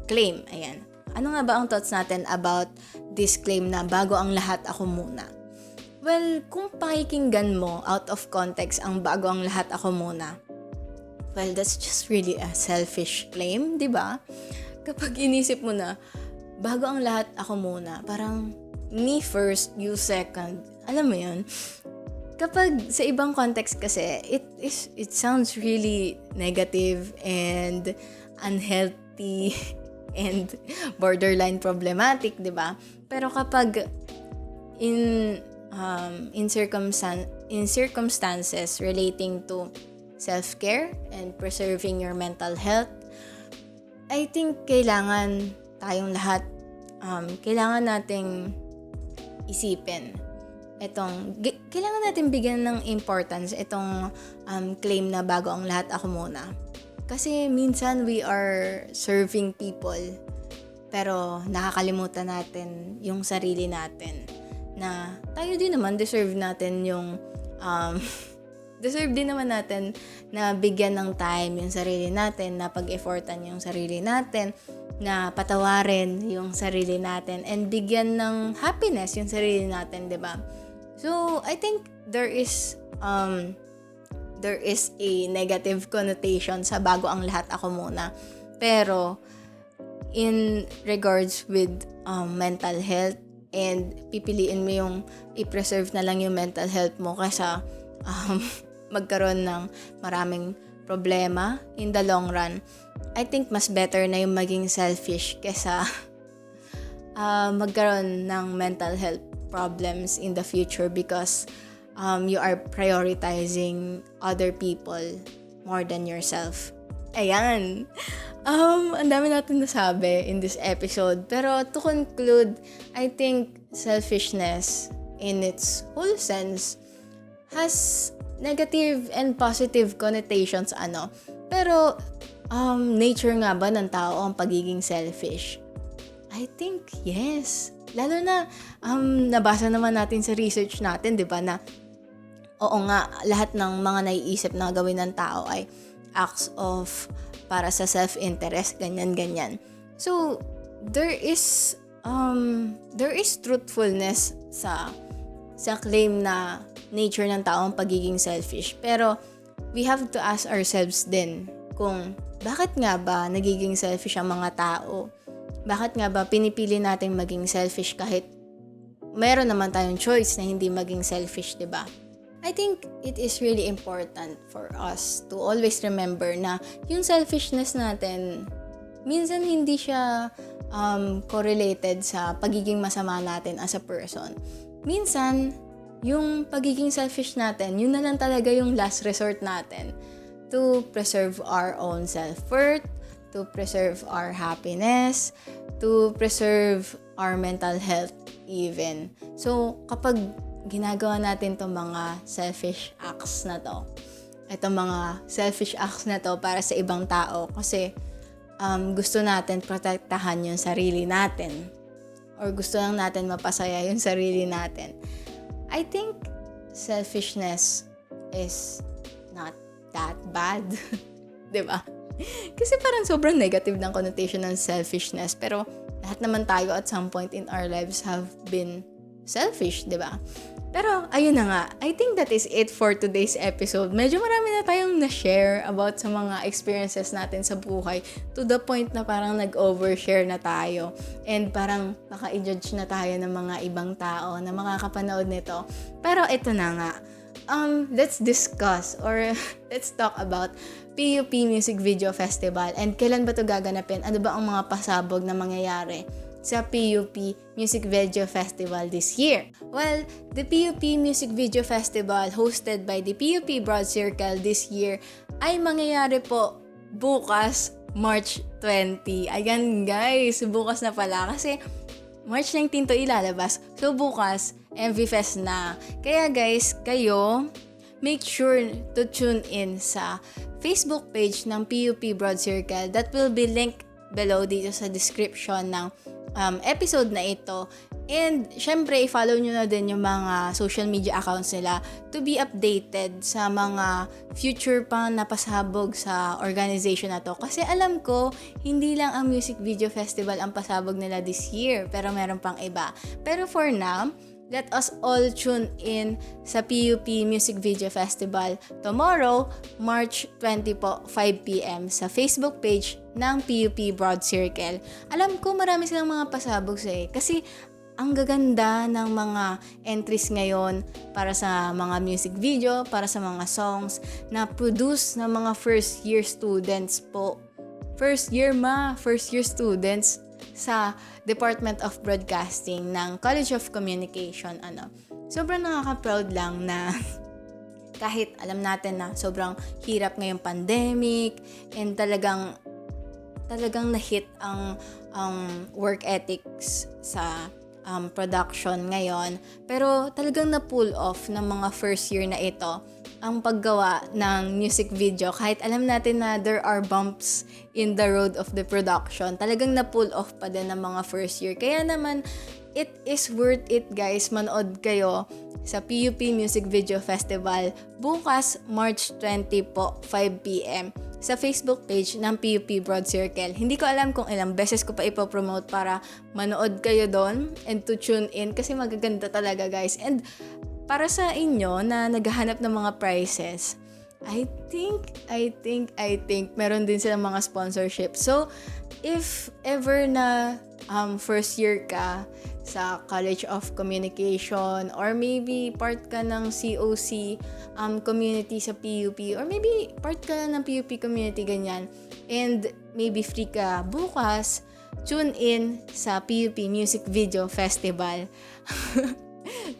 claim? Ayan. Ano nga ba ang thoughts natin about this claim na bago ang lahat, ako muna? Well, kung pakikinggan mo out of context ang bago ang lahat, ako muna, well, that's just really a selfish claim, di ba? Kapag inisip mo na, bago ang lahat, ako muna, parang me first, you second. Alam mo yun? Kapag sa ibang context kasi, it sounds really negative and unhealthy and borderline problematic, di ba? Pero kapag in circumstances relating to self-care and preserving your mental health, I think kailangan tayong lahat, kailangan nating isipin kailangan natin bigyan ng importance itong claim na bago ang lahat, ako muna. Kasi minsan we are serving people, pero nakakalimutan natin yung sarili natin, na tayo din naman deserve natin yung deserve din naman natin na bigyan ng time yung sarili natin, na pag-effortan yung sarili natin, na patawarin yung sarili natin, and bigyan ng happiness yung sarili natin, 'di ba? So, I think there is a negative connotation sa bago ang lahat, ako muna. Pero in regards with mental health, and pipiliin mo yung i-preserve na lang yung mental health mo kaysa magkaroon ng maraming problema in the long run, I think mas better na yung maging selfish kaysa magkaroon ng mental health problems in the future, because you are prioritizing other people more than yourself. Ayan. Ang dami natin nasabi in this episode. Pero to conclude, I think selfishness in its whole sense has negative and positive connotations, Pero, nature nga ba ng tao ang pagiging selfish? I think yes. Lalo na, nabasa naman natin sa research natin, di ba, na oo nga, lahat ng mga naiisip na gawin ng tao ay acts of para sa self-interest, ganyan. So, there is truthfulness sa claim na nature ng tao ang pagiging selfish. Pero, we have to ask ourselves din kung bakit nga ba nagiging selfish ang mga tao? Bakit nga ba pinipili natin maging selfish kahit meron naman tayong choice na hindi maging selfish, diba? I think it is really important for us to always remember na yung selfishness natin, minsan hindi siya correlated sa pagiging masama natin as a person. Minsan, yung pagiging selfish natin, yun na lang talaga yung last resort natin to preserve our own self-worth, to preserve our happiness, to preserve our mental health even. So, kapag ginagawa natin itong mga selfish acts na to, para sa ibang tao, kasi gusto natin protektahan yung sarili natin, or gusto lang natin mapasaya yung sarili natin. I think selfishness is not that bad. 'Di ba? Kasi parang sobrang negative ng connotation ng selfishness, pero lahat naman tayo at some point in our lives have been selfish, 'di ba? Pero ayun na nga, I think that is it for today's episode. Medyo marami na tayong na-share about sa mga experiences natin sa buhay, to the point na parang nag-overshare na tayo and parang baka i-judge na tayo ng mga ibang tao na makakapanood nito. Pero ito na nga, let's discuss or let's talk about PUP Music Video Festival and kailan ba ito gaganapin? Ano ba ang mga pasabog na mangyayari sa PUP Music Video Festival this year? Well, the PUP Music Video Festival hosted by the PUP BroadCircle this year ay mangyayari po bukas, March 20. Ayan guys, bukas na pala kasi March 19 to ilalabas. So bukas, MV Fest na. Kaya guys, kayo, make sure to tune in sa Facebook page ng PUP BroadCircle that will be linked below dito sa description ng episode na ito. And syempre, i-follow nyo na din yung mga social media accounts nila to be updated sa mga future pa na pasabog sa organization na to. Kasi alam ko, hindi lang ang music video festival ang pasabog nila this year, pero meron pang iba. Pero for now, let us all tune in sa PUP Music Video Festival tomorrow, March 20 po, 5 p.m. sa Facebook page ng PUP BroadCircle. Alam ko marami silang mga pasabog kasi ang gaganda ng mga entries ngayon para sa mga music video, para sa mga songs na produce ng mga first year students po. First year students sa Department of Broadcasting ng College of Communication. Sobrang nakaka-proud lang na kahit alam natin na sobrang hirap ngayong pandemic and talagang na-hit ang work ethics sa production ngayon, pero talagang na-pull off ng mga first year na ito ang paggawa ng music video. Kahit alam natin na there are bumps in the road of the production, talagang na-pull off pa din ng mga first year. Kaya naman, it is worth it guys, manood kayo sa PUP Music Video Festival bukas, March 20 po, 5 p.m. sa Facebook page ng PUP BroadCircle. Hindi ko alam kung ilang beses ko pa ipopromote para manood kayo doon and to tune in kasi magaganda talaga guys. And para sa inyo na naghahanap ng mga prizes, I think meron din silang mga sponsorship. So, if ever na first year ka sa College of Communication or maybe part ka ng COC community sa PUP or maybe part ka ng PUP community ganyan and maybe free ka bukas, tune in sa PUP Music Video Festival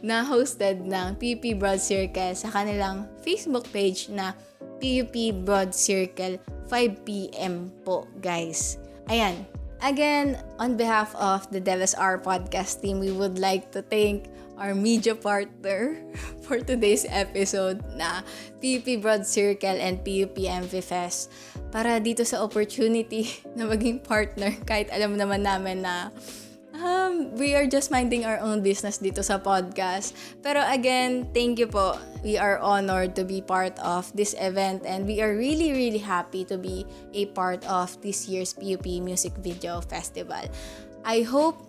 na hosted ng PUP BroadCircle sa kanilang Facebook page na PUP BroadCircle 5 p.m. po guys. Ayan. Again, on behalf of the devilshourpodcast team, we would like to thank our media partner for today's episode na PUP BroadCircle and PUP MV Fest para dito sa opportunity na maging partner kahit alam naman namin na we are just minding our own business dito sa podcast. Pero again, thank you po. We are honored to be part of this event and we are really, really happy to be a part of this year's PUP Music Video Festival. I hope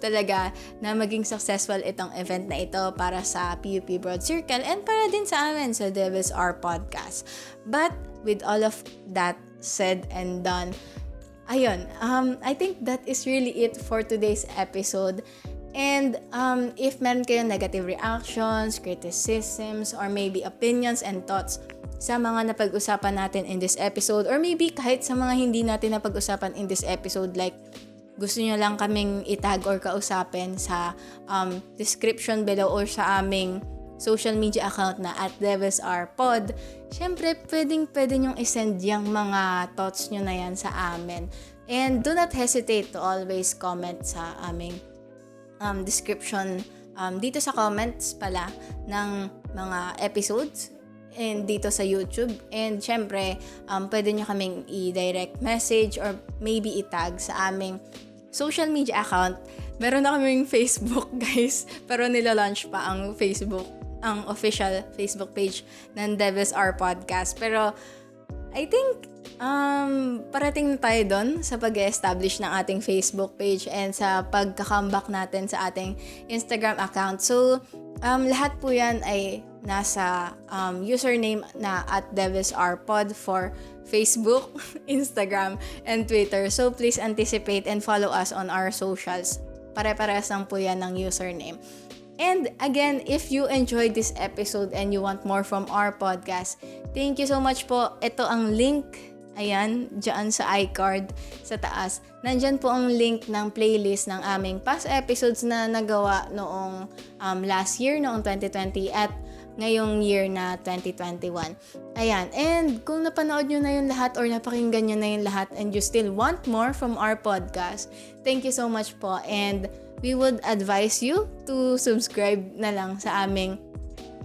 talaga na maging successful itong event na ito para sa PUP BroadCircle and para din sa amin sa Devil's Hour Podcast. But with all of that said and done, ayun, I think that is really it for today's episode. And if meron kayong negative reactions, criticisms, or maybe opinions and thoughts sa mga napag-usapan natin in this episode, or maybe kahit sa mga hindi natin napag-usapan in this episode, like gusto nyo lang kaming itag or kausapin sa description below or sa aming social media account na @devilshourpod, syempre pwede nyong isend yung mga thoughts nyo na yan sa amin. And do not hesitate to always comment sa aming description dito sa comments pala ng mga episodes and dito sa YouTube. And syempre, pwede nyo kaming i-direct message or maybe itag sa aming social media account. Meron na kaming Facebook, guys. Pero nila-launch pa ang Facebook, ang official Facebook page ng Devil's Hour Podcast. Pero I think parating na tayo doon sa pag-establish ng ating Facebook page and sa pagka-comeback natin sa ating Instagram account. So, lahat po yan ay nasa username na @devilshourpod for Facebook, Instagram, and Twitter. So, please anticipate and follow us on our socials. Pare-parehas lang po yan ng username. And again, if you enjoyed this episode and you want more from our podcast, thank you so much po. Ito ang link, ayan, dyan sa iCard sa taas. Nandyan po ang link ng playlist ng aming past episodes na nagawa noong last year, noong 2020 at ngayong year na 2021. Ayan, and kung napanood nyo na yung lahat or napakinggan nyo na yung lahat and you still want more from our podcast, thank you so much po. And we would advise you to subscribe na lang sa aming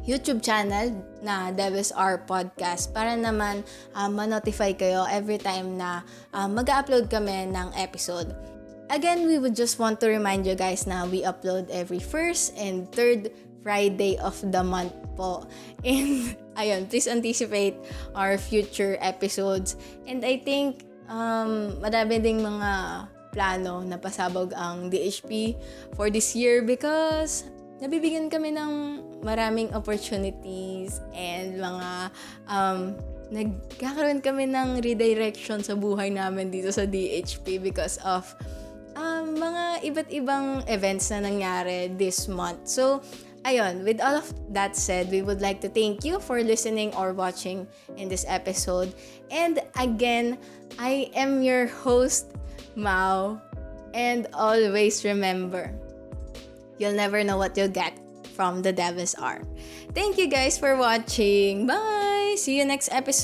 YouTube channel na Devil's Hour Podcast para naman ma-notify kayo every time na mag-upload kami ng episode. Again, we would just want to remind you guys na we upload every first and third Friday of the month po. And ayun, please anticipate our future episodes. And I think madami ding mga plano na pasabog ang DHP for this year because nabibigyan kami ng maraming opportunities and mga nagkakaroon kami ng redirection sa buhay namin dito sa DHP because of mga iba't ibang events na nangyari this month. So, ayun, with all of that said, we would like to thank you for listening or watching in this episode. And again, I am your host, Mau, and always remember, you'll never know what you'll get from the Devil's Hour. Thank you guys for watching. Bye! See you next episode!